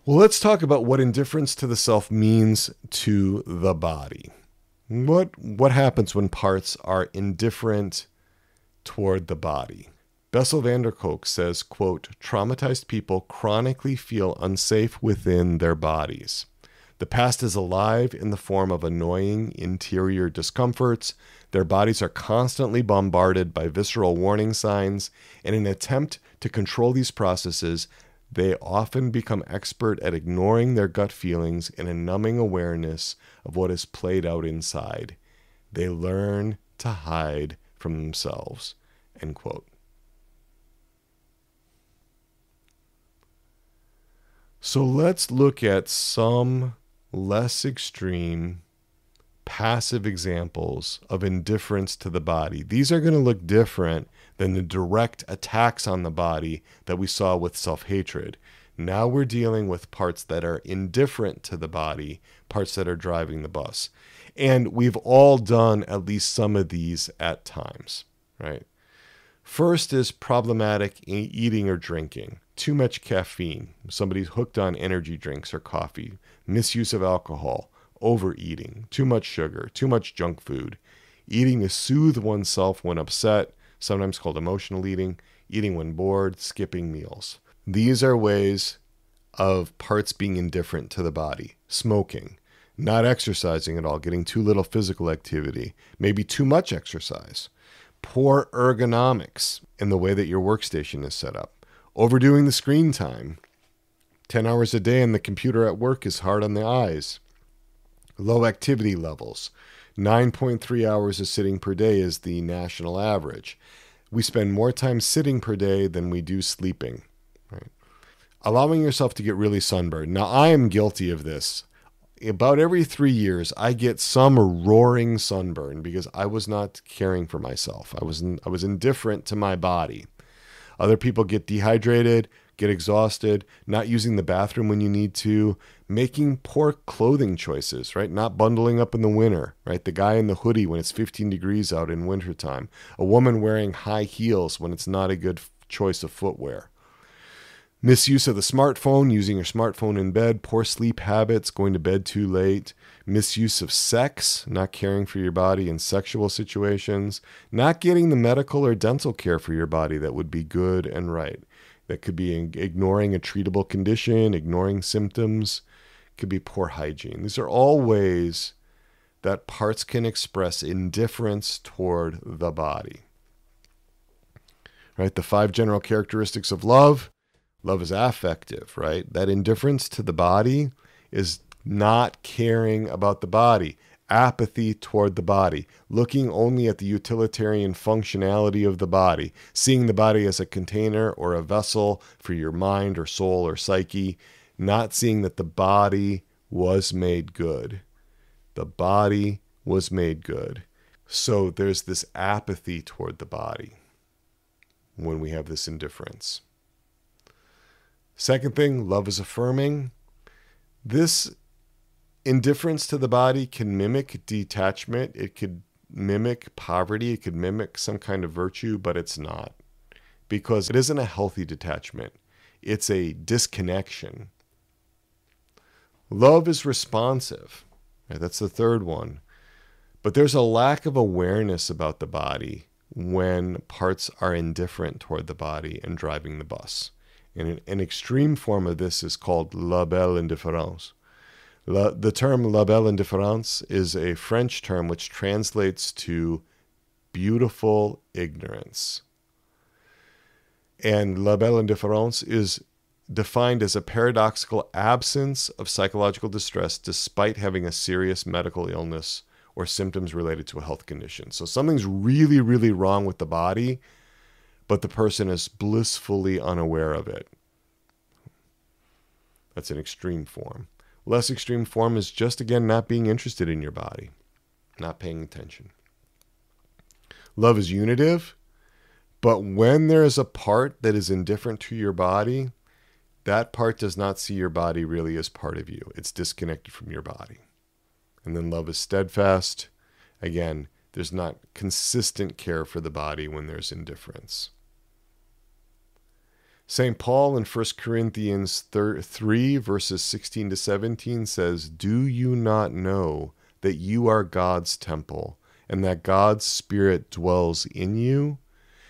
Well, let's talk about what indifference to the self means to the body. What happens when parts are indifferent toward the body? Bessel van der Kolk says, quote, traumatized people chronically feel unsafe within their bodies. The past is alive in the form of annoying interior discomforts. Their bodies are constantly bombarded by visceral warning signs. In an attempt to control these processes, they often become expert at ignoring their gut feelings in a numbing awareness of what is played out inside. They learn to hide from themselves, end quote. So let's look at some less extreme passive examples of indifference to the body. These are going to look different than the direct attacks on the body that we saw with self-hatred. Now we're dealing with parts that are indifferent to the body, parts that are driving the bus. And we've all done at least some of these at times, right? First is problematic eating or drinking. Too much caffeine. Somebody's hooked on energy drinks or coffee. Misuse of alcohol. overeating, too much sugar, too much junk food, eating to soothe oneself when upset, sometimes called emotional eating when bored, skipping meals. These are ways of parts being indifferent to the body. Smoking, not exercising at all, getting too little physical activity, maybe too much exercise, poor ergonomics in the way that your workstation is set up, overdoing the screen time. 10 hours a day on the computer at work is hard on the eyes. Low activity levels. 9.3 hours of sitting per day is the national average. We spend more time sitting per day than we do sleeping. Right? Allowing yourself to get really sunburned. Now, I am guilty of this. About every 3 years, I get some roaring sunburn because I was not caring for myself. I was indifferent to my body. Other people get dehydrated, get exhausted, not using the bathroom when you need to, making poor clothing choices, right? Not bundling up in the winter, right? The guy in the hoodie when it's 15 degrees out in wintertime. A woman wearing high heels when it's not a good choice of footwear. Misuse of the smartphone, using your smartphone in bed, poor sleep habits, going to bed too late, misuse of sex, not caring for your body in sexual situations, not getting the medical or dental care for your body that would be good and right. That could be ignoring a treatable condition, ignoring symptoms, could be poor hygiene. These are all ways that parts can express indifference toward the body. Right? The 5 general characteristics of love. Love is affective, right? That indifference to the body is not caring about the body. Apathy toward the body, looking only at the utilitarian functionality of the body, seeing the body as a container or a vessel for your mind or soul or psyche, not seeing that the body was made good. The body was made good. So there's this apathy toward the body when we have this indifference. Second thing, love is affirming. This indifference to the body can mimic detachment. It could mimic poverty. It could mimic some kind of virtue, but it's not. Because it isn't a healthy detachment. It's a disconnection. Love is responsive. Right, that's the third one. But there's a lack of awareness about the body when parts are indifferent toward the body and driving the bus. And an extreme form of this is called la belle indifférence. The term la belle indifférence is a French term which translates to beautiful ignorance. And la belle indifférence is defined as a paradoxical absence of psychological distress despite having a serious medical illness or symptoms related to a health condition. So something's really, really wrong with the body, but the person is blissfully unaware of it. That's an extreme form. Less extreme form is just, again, not being interested in your body, not paying attention. Love is unitive, but when there is a part that is indifferent to your body, that part does not see your body really as part of you. It's disconnected from your body. And then love is steadfast. Again, there's not consistent care for the body when there's indifference. St. Paul in 1 Corinthians 3, verses 16 to 17 says, "Do you not know that you are God's temple, and that God's Spirit dwells in you?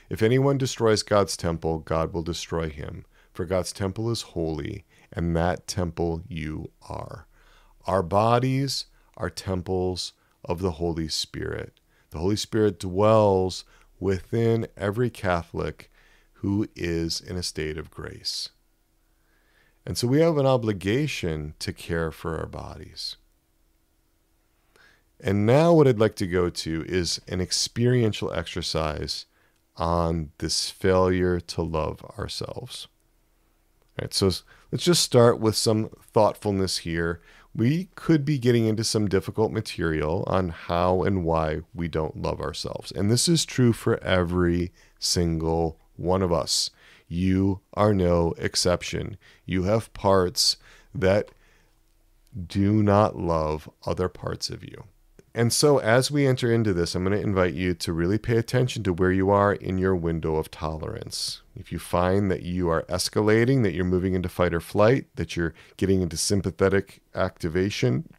If anyone destroys God's temple, God will destroy him. For God's temple is holy, and that temple you are." Our bodies are temples of the Holy Spirit. The Holy Spirit dwells within every Catholic who is in a state of grace. And so we have an obligation to care for our bodies. And now what I'd like to go to is an experiential exercise on this failure to love ourselves. All right, so let's just start with some thoughtfulness here. We could be getting into some difficult material on how and why we don't love ourselves. And this is true for every single one of us. You are no exception. You have parts that do not love other parts of you. And so as we enter into this, I'm going to invite you to really pay attention to where you are in your window of tolerance. If you find that you are escalating, that you're moving into fight or flight, that you're getting into sympathetic activation,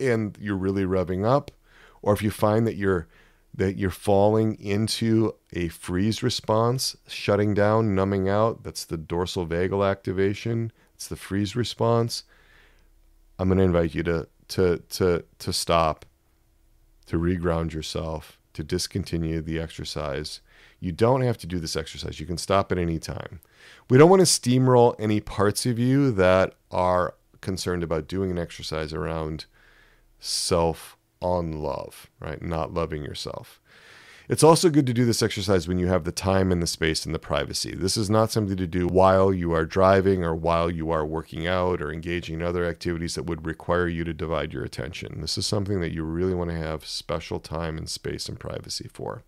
and you're really revving up, or if you find that you're falling into a freeze response, shutting down, numbing out, that's the dorsal vagal activation, it's the freeze response, I'm going to invite you to stop, to reground yourself, to discontinue the exercise. You don't have to do this exercise. You can stop at any time. We don't want to steamroll any parts of you that are concerned about doing an exercise around self-unlove, right? Not loving yourself. It's also good to do this exercise when you have the time and the space and the privacy. This is not something to do while you are driving or while you are working out or engaging in other activities that would require you to divide your attention. This is something that you really want to have special time and space and privacy for.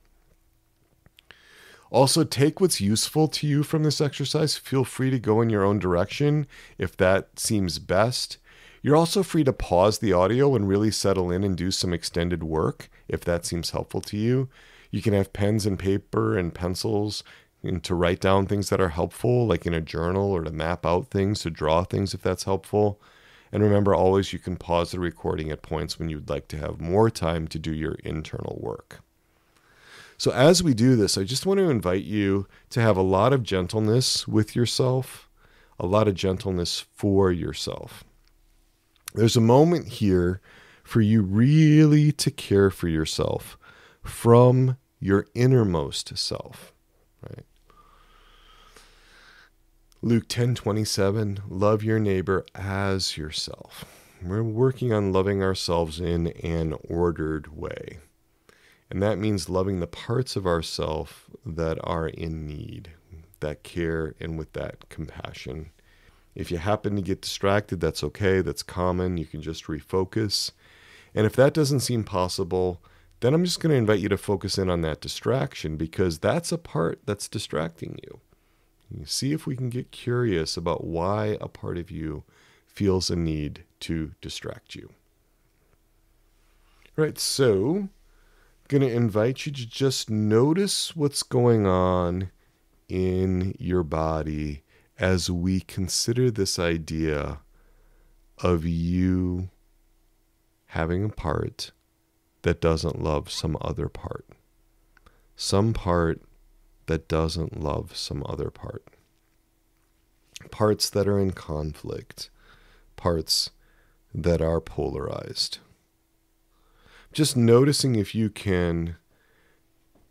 Also, take what's useful to you from this exercise. Feel free to go in your own direction if that seems best. You're also free to pause the audio and really settle in and do some extended work if that seems helpful to you. You can have pens and paper and pencils and to write down things that are helpful, like in a journal, or to map out things, to draw things if that's helpful. And remember, always you can pause the recording at points when you'd like to have more time to do your internal work. So as we do this, I just want to invite you to have a lot of gentleness with yourself, a lot of gentleness for yourself. There's a moment here for you really to care for yourself from your innermost self, right? Luke 10:27, love your neighbor as yourself. We're working on loving ourselves in an ordered way. And that means loving the parts of ourself that are in need, that care and with that compassion. If you happen to get distracted, that's okay. That's common. You can just refocus. And if that doesn't seem possible, then I'm just going to invite you to focus in on that distraction, because that's a part that's distracting you. You see if we can get curious about why a part of you feels a need to distract you. Right, so I'm going to invite you to just notice what's going on in your body as we consider this idea of you having a part that doesn't love some other part. Some part that doesn't love some other part. Parts that are in conflict. Parts that are polarized. Just noticing if you can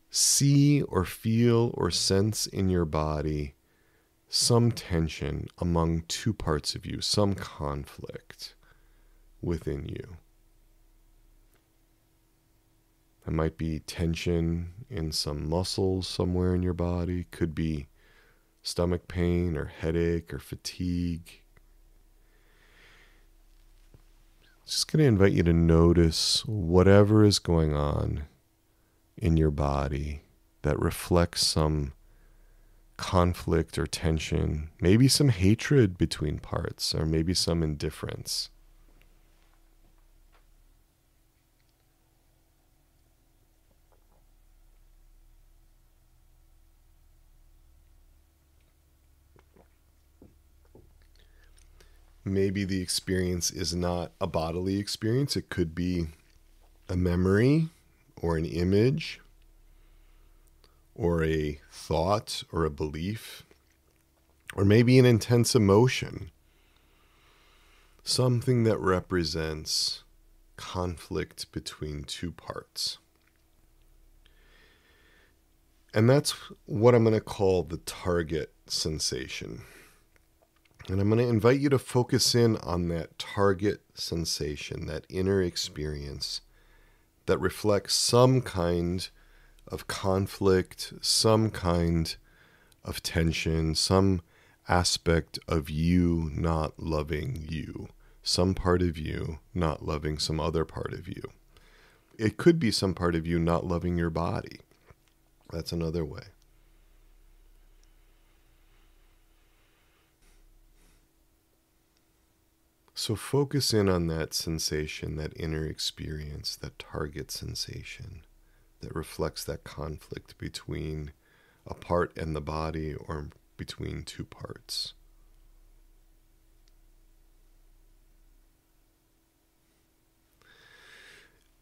see or feel or sense in your body some tension among two parts of you, some conflict within you. It might be tension in some muscles somewhere in your body. Could be stomach pain or headache or fatigue. Just going to invite you to notice whatever is going on in your body that reflects some conflict or tension, maybe some hatred between parts, or maybe some indifference. Maybe the experience is not a bodily experience. It could be a memory or an image or a thought or a belief, or maybe an intense emotion. Something that represents conflict between two parts. And that's what I'm going to call the target sensation. And I'm going to invite you to focus in on that target sensation, that inner experience that reflects some kind of conflict, some kind of tension, some aspect of you not loving you, some part of you not loving some other part of you. It could be some part of you not loving your body. That's another way. So focus in on that sensation, that inner experience, that target sensation that reflects that conflict between a part and the body, or between two parts.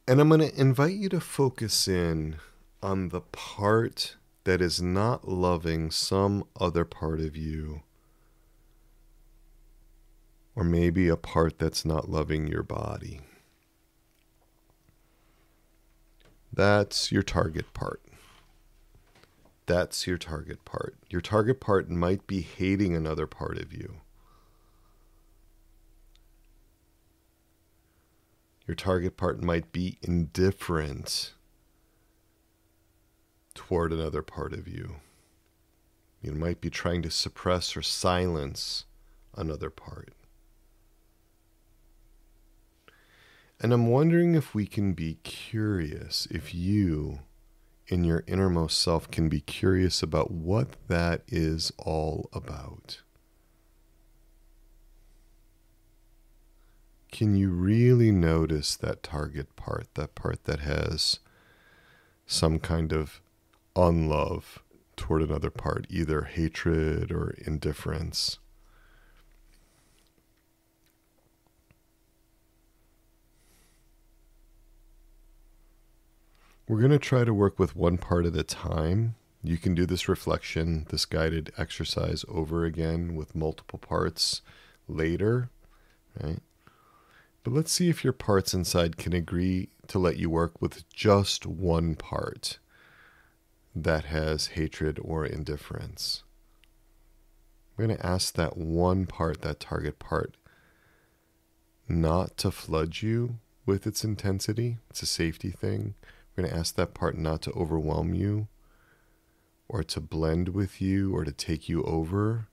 And I'm going to invite you to focus in on the part that is not loving some other part of you, or maybe a part that's not loving your body. That's your target part. That's your target part. Your target part might be hating another part of you. Your target part might be indifferent toward another part of you. You might be trying to suppress or silence another part. And I'm wondering if we can be curious, if you, in your innermost self, can be curious about what that is all about. Can you really notice that target part, that part that has some kind of unlove toward another part, either hatred or indifference? We're going to try to work with one part at a time. You can do this reflection, this guided exercise over again with multiple parts later, right? But let's see if your parts inside can agree to let you work with just one part that has hatred or indifference. We're going to ask that one part, that target part, not to flood you with its intensity. It's a safety thing. We're going to ask that part not to overwhelm you or to blend with you or to take you over,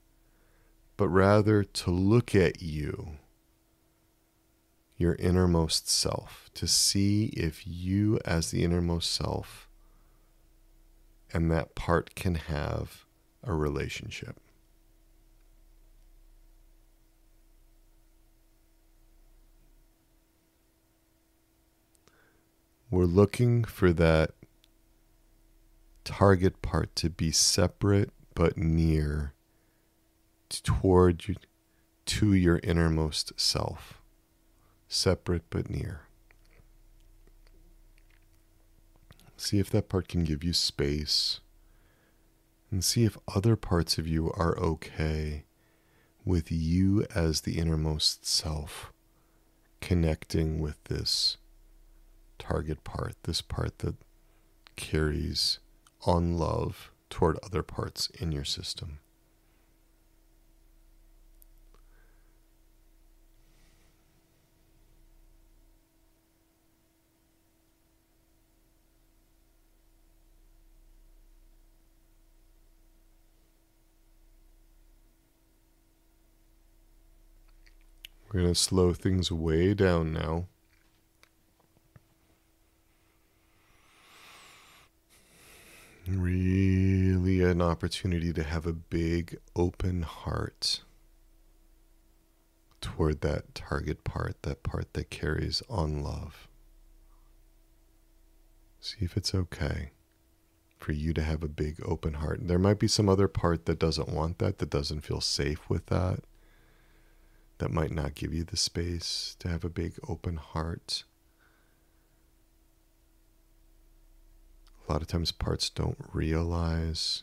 but rather to look at you, your innermost self, to see if you as the innermost self and that part can have a relationship. We're looking for that target part to be separate but near toward you, to your innermost self. Separate but near. See if that part can give you space, and see if other parts of you are okay with you as the innermost self connecting with this target part, this part that carries on love toward other parts in your system. We're going to slow things way down now. Really an opportunity to have a big open heart toward that target part, that part that carries on love. See if it's okay for you to have a big open heart. There might be some other part that doesn't want that, that doesn't feel safe with that might not give you the space to have a big open heart. A lot of times parts don't realize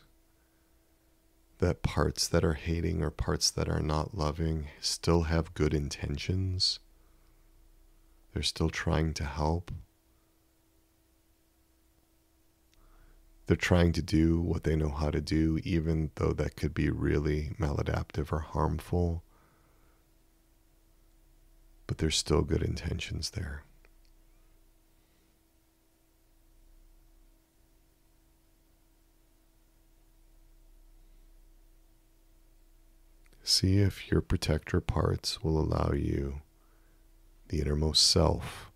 that parts that are hating or parts that are not loving still have good intentions. They're still trying to help. They're trying to do what they know how to do, even though that could be really maladaptive or harmful. But there's still good intentions there. See if your protector parts will allow you, the innermost self,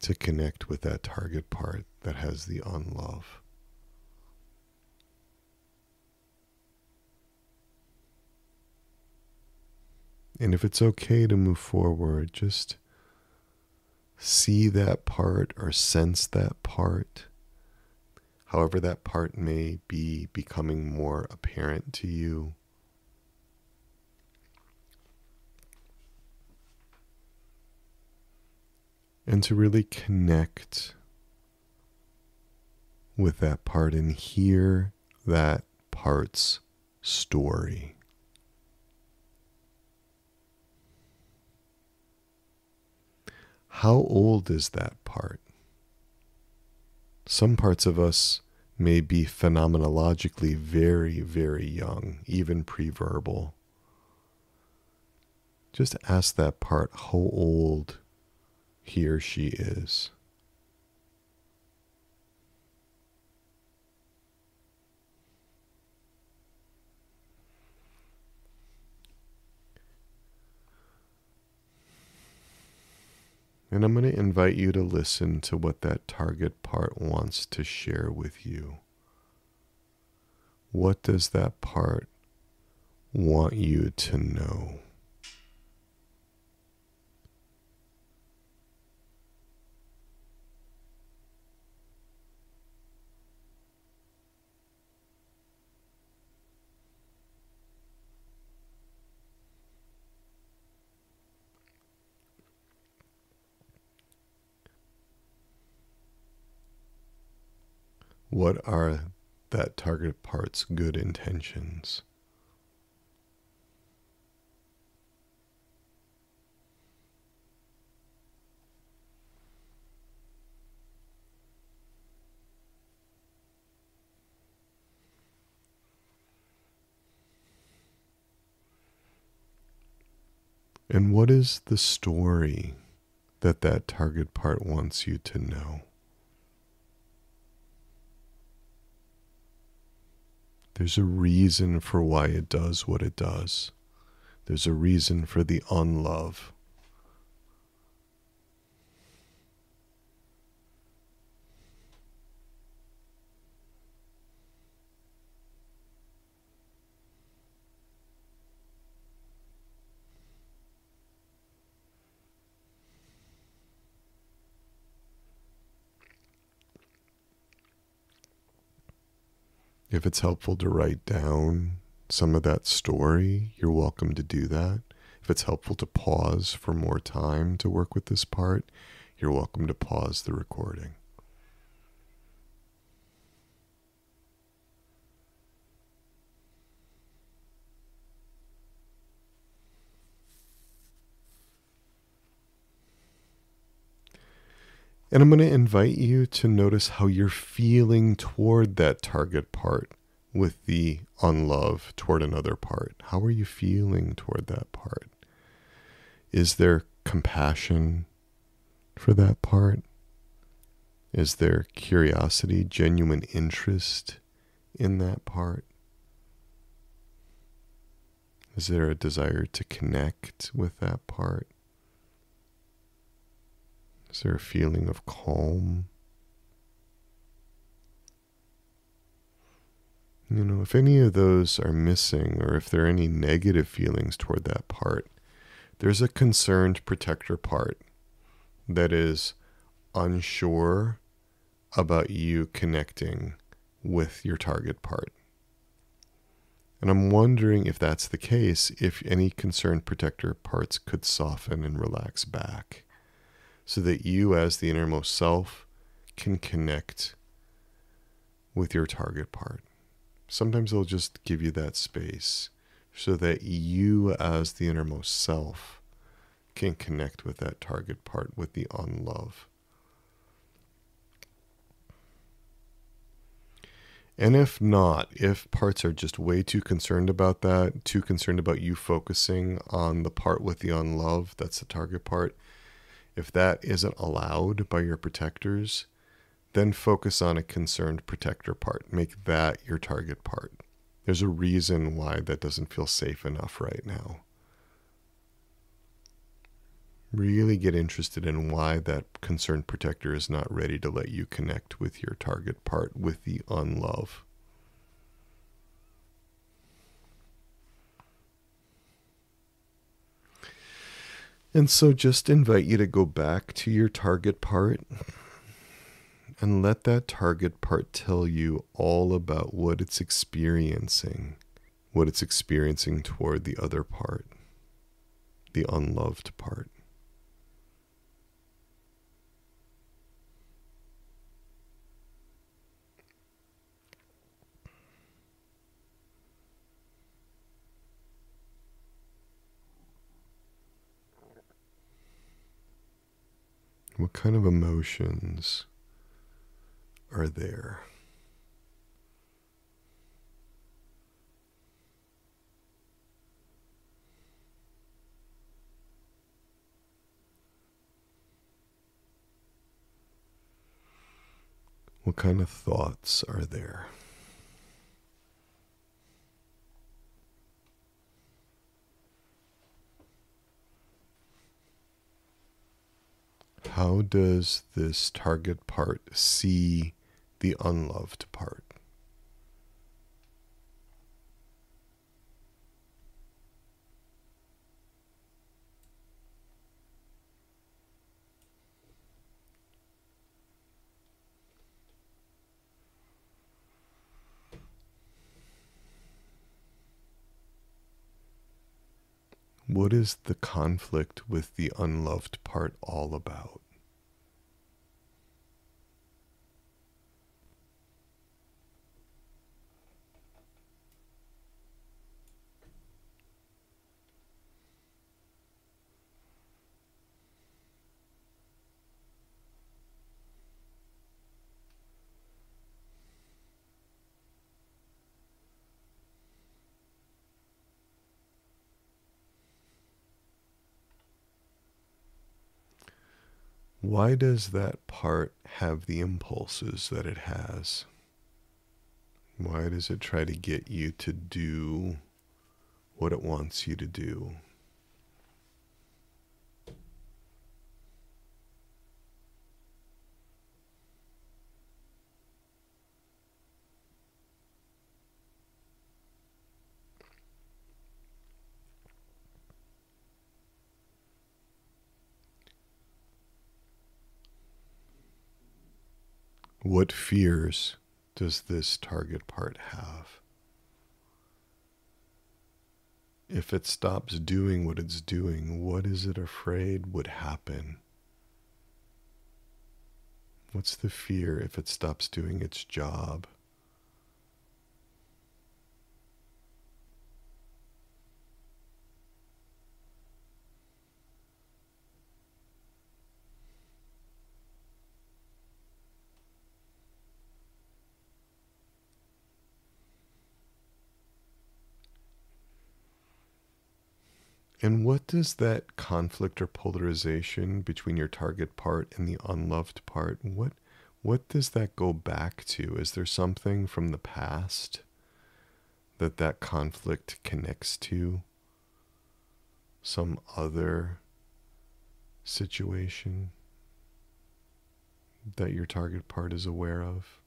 to connect with that target part that has the unlove. And if it's okay to move forward, just see that part or sense that part, however that part may be becoming more apparent to you. and to really connect with that part and hear that part's story. How old is that part? Some parts of us may be phenomenologically very, very young, even pre-verbal. Just ask that part how old he or she is. And I'm going to invite you to listen to what that target part wants to share with you. What does that part want you to know? What are that target part's good intentions? And what is the story that that target part wants you to know? There's a reason for why it does what it does. There's a reason for the unlove. If it's helpful to write down some of that story, you're welcome to do that. If it's helpful to pause for more time to work with this part, you're welcome to pause the recording. And I'm going to invite you to notice how you're feeling toward that target part with the unlove toward another part. How are you feeling toward that part? Is there compassion for that part? Is there curiosity, genuine interest in that part? Is there a desire to connect with that part? Is there a feeling of calm? You know, if any of those are missing, or if there are any negative feelings toward that part, there's a concerned protector part that is unsure about you connecting with your target part. And I'm wondering if that's the case, if any concerned protector parts could soften and relax back, so that you as the innermost self can connect with your target part. Sometimes they'll just give you that space so that you as the innermost self can connect with that target part with the unlove. And if not, if parts are just way too concerned about that, too concerned about you focusing on the part with the unlove, that's the target part, if that isn't allowed by your protectors, then focus on a concerned protector part. Make that your target part. There's a reason why that doesn't feel safe enough right now. Really get interested in why that concerned protector is not ready to let you connect with your target part with the unlove. And so just invite you to go back to your target part and let that target part tell you all about what it's experiencing toward the other part, the unloved part. What kind of emotions are there? What kind of thoughts are there? How does this target part see the unloved part? What is the conflict with the unloved part all about? Why does that part have the impulses that it has? Why does it try to get you to do what it wants you to do? What fears does this target part have? If it stops doing what it's doing, what is it afraid would happen? What's the fear if it stops doing its job? And what does that conflict or polarization between your target part and the unloved part, what does that go back to? Is there something from the past that conflict connects to? Some other situation that your target part is aware of?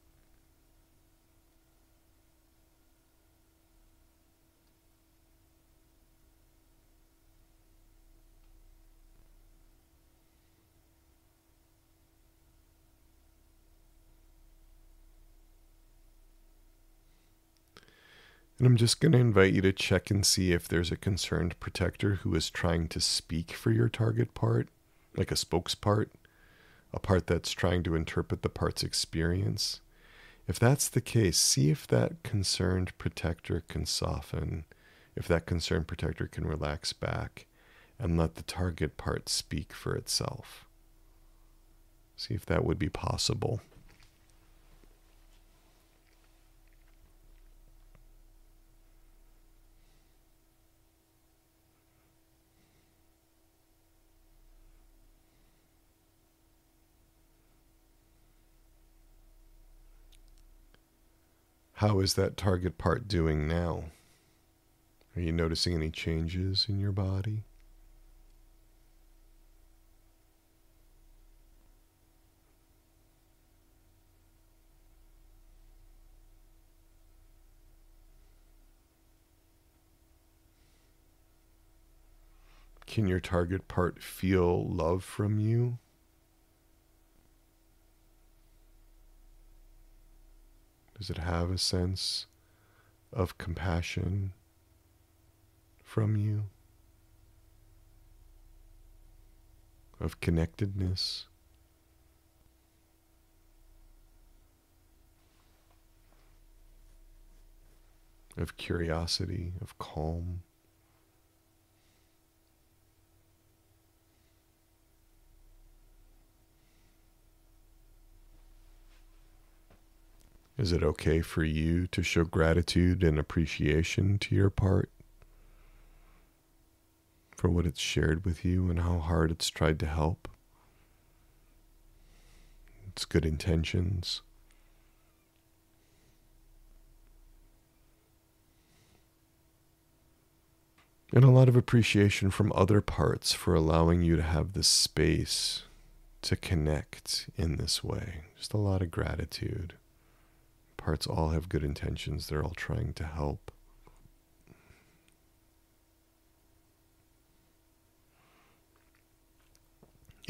And I'm just going to invite you to check and see if there's a concerned protector who is trying to speak for your target part, like a spokespart, a part that's trying to interpret the part's experience. If that's the case, see if that concerned protector can soften, if that concerned protector can relax back and let the target part speak for itself. See if that would be possible. How is that target part doing now? Are you noticing any changes in your body? Can your target part feel love from you? Does it have a sense of compassion from you? Of connectedness? Of curiosity? Of calm? Is it okay for you to show gratitude and appreciation to your part for what it's shared with you and how hard it's tried to help? Its good intentions. And a lot of appreciation from other parts for allowing you to have the space to connect in this way. Just a lot of gratitude. Parts all have good intentions. They're all trying to help.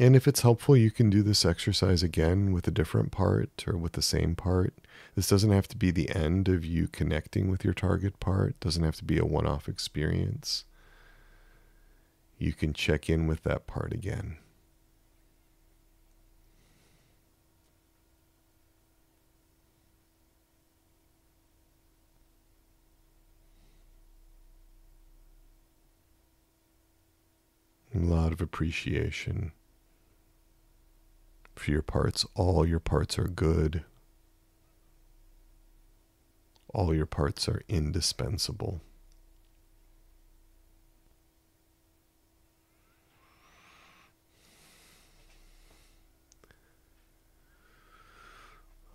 And if it's helpful, you can do this exercise again with a different part or with the same part. This doesn't have to be the end of you connecting with your target part. It doesn't have to be a one-off experience. You can check in with that part again. A lot of appreciation for your parts. All your parts are good. All your parts are indispensable.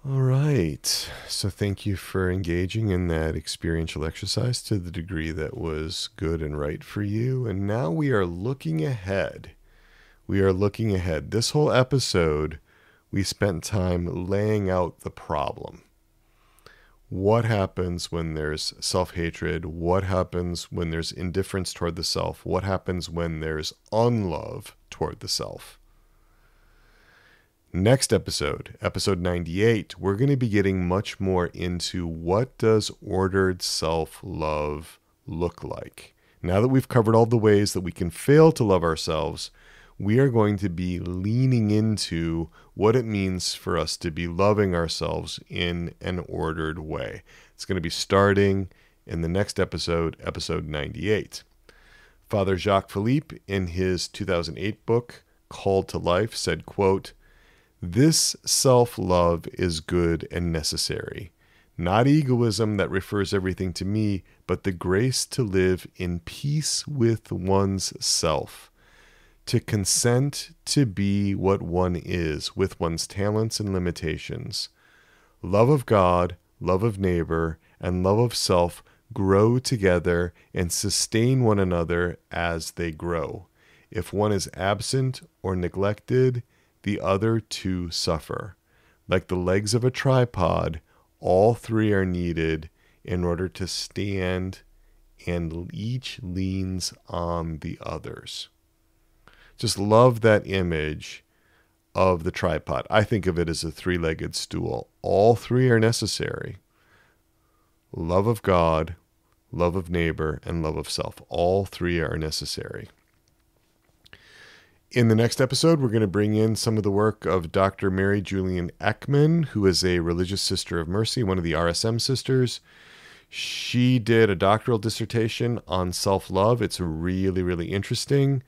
All right. So thank you for engaging in that experiential exercise to the degree that was good and right for you. And now we are looking ahead. This whole episode, we spent time laying out the problem. What happens when there's self-hatred? What happens when there's indifference toward the self? What happens when there's unlove toward the self? Next episode, episode 98, we're going to be getting much more into what does ordered self-love look like. Now that we've covered all the ways that we can fail to love ourselves, we are going to be leaning into what it means for us to be loving ourselves in an ordered way. It's going to be starting in the next episode, episode 98. Father Jacques Philippe, in his 2008 book, Called to Life, said, quote, "This self-love is good and necessary. Not egoism that refers everything to me, but the grace to live in peace with one's self, to consent to be what one is with one's talents and limitations. Love of God, love of neighbor, and love of self grow together and sustain one another as they grow. If one is absent or neglected, the other two suffer. Like the legs of a tripod, all three are needed in order to stand, and each leans on the others." Just love that image of the tripod. I think of it as a three-legged stool. All three are necessary. Love of God, love of neighbor, and love of self. All three are necessary. In the next episode, we're going to bring in some of the work of Dr. Mary Julian Ekman, who is a religious sister of mercy, one of the RSM sisters. She did a doctoral dissertation on self-love. It's really, really interesting.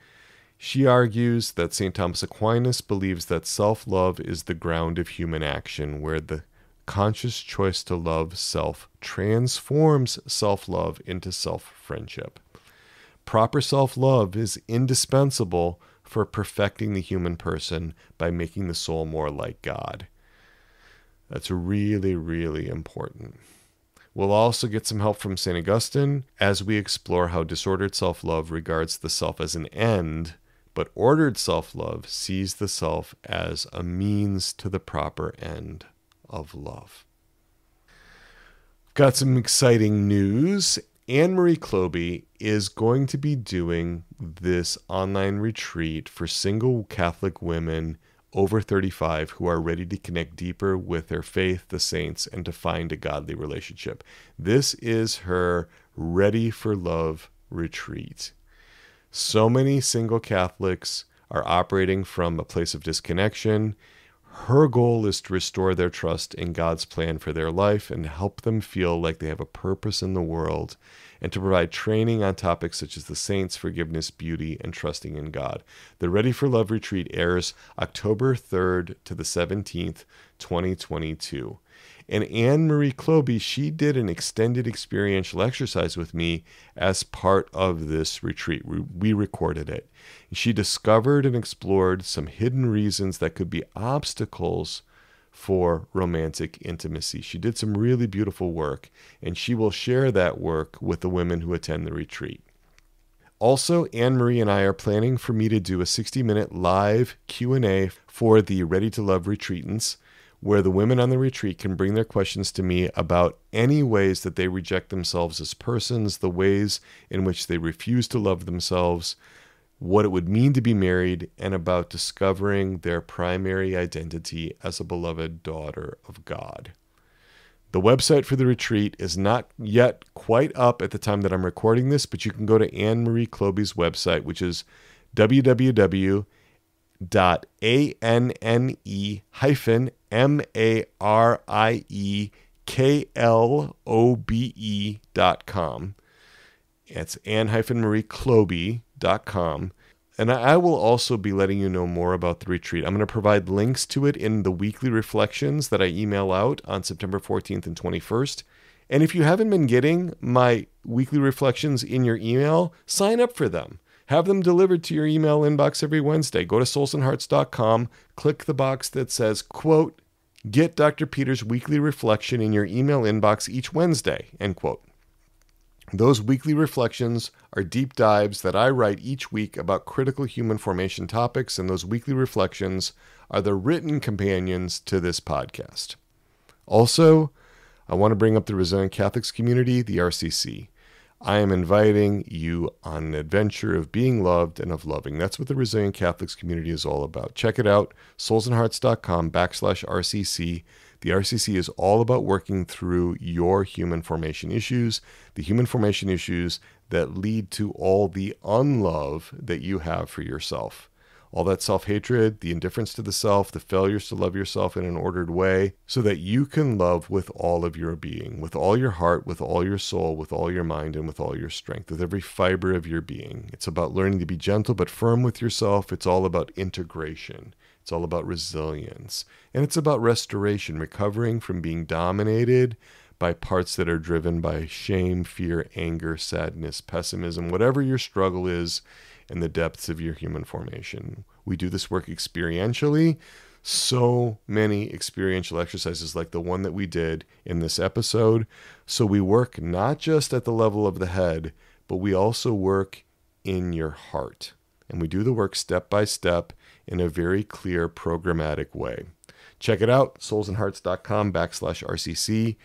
She argues that St. Thomas Aquinas believes that self-love is the ground of human action, where the conscious choice to love self transforms self-love into self-friendship. Proper self-love is indispensable for perfecting the human person by making the soul more like God. That's really, really important. We'll also get some help from St. Augustine as we explore how disordered self-love regards the self as an end, but ordered self-love sees the self as a means to the proper end of love. Got some exciting news. Anne-Marie Cloby is going to be doing this online retreat for single Catholic women over 35 who are ready to connect deeper with their faith, the saints, and to find a godly relationship. This is her Ready for Love retreat. So many single Catholics are operating from a place of disconnection. Her goal is to restore their trust in God's plan for their life and help them feel like they have a purpose in the world, and to provide training on topics such as the saints, forgiveness, beauty, and trusting in God. The Ready for Love retreat airs October 3rd to the 17th, 2022. And Anne-Marie Cloby, she did an extended experiential exercise with me as part of this retreat. We recorded it. She discovered and explored some hidden reasons that could be obstacles for romantic intimacy. She did some really beautiful work, and she will share that work with the women who attend the retreat. Also, Anne-Marie and I are planning for me to do a 60-minute live Q&A for the Ready to Love retreatants, where the women on the retreat can bring their questions to me about any ways that they reject themselves as persons, the ways in which they refuse to love themselves, what it would mean to be married, and about discovering their primary identity as a beloved daughter of God. The website for the retreat is not yet quite up at the time that I'm recording this, but you can go to Anne-Marie Cloby's website, which is www.anne-marieklobe.com. It's anne-marieklobe.com. And I will also be letting you know more about the retreat. I'm going to provide links to it in the weekly reflections that I email out on September 14th and 21st. And if you haven't been getting my weekly reflections in your email, sign up for them. Have them delivered to your email inbox every Wednesday. Go to soulsandhearts.com, click the box that says, quote, "Get Dr. Peter's weekly reflection in your email inbox each Wednesday," end quote. Those weekly reflections are deep dives that I write each week about critical human formation topics, and those weekly reflections are the written companions to this podcast. Also, I want to bring up the Resilient Catholics community, the RCC. I am inviting you on an adventure of being loved and of loving. That's what the Resilient Catholics community is all about. Check it out, soulsandhearts.com/RCC. The RCC is all about working through your human formation issues, the human formation issues that lead to all the unlove that you have for yourself. All that self-hatred, the indifference to the self, the failures to love yourself in an ordered way, so that you can love with all of your being, with all your heart, with all your soul, with all your mind, and with all your strength, with every fiber of your being. It's about learning to be gentle but firm with yourself. It's all about integration. It's all about resilience. And it's about restoration, recovering from being dominated by parts that are driven by shame, fear, anger, sadness, pessimism, whatever your struggle is in the depths of your human formation. We do this work experientially. So many experiential exercises like the one that we did in this episode. So we work not just at the level of the head, but we also work in your heart. And we do the work step by step in a very clear programmatic way. Check it out, soulsandhearts.com/RCC.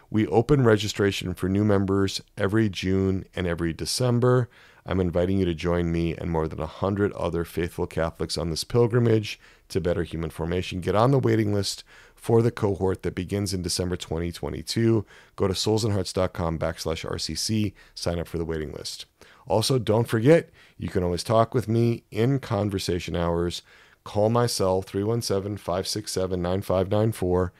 We open registration for new members every June and every December. I'm inviting you to join me and more than 100 other faithful Catholics on this pilgrimage to better human formation. Get on the waiting list for the cohort that begins in December 2022. Go to soulsandhearts.com/RCC. Sign up for the waiting list. Also, don't forget, you can always talk with me in conversation hours. Call my cell, 317-567-9594,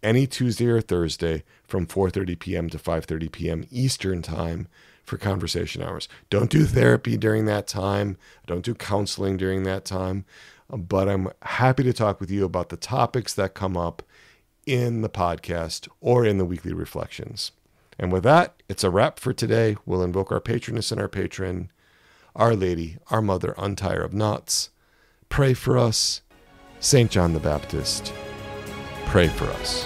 any Tuesday or Thursday from 4:30 p.m. to 5:30 p.m. Eastern Time for conversation hours. Don't do therapy during that time. Don't do counseling during that time. But I'm happy to talk with you about the topics that come up in the podcast or in the weekly reflections. And with that, it's a wrap for today. We'll invoke our patroness and our patron, Our Lady, our Mother, Untie Her of Knots. Pray for us. St. John the Baptist, pray for us.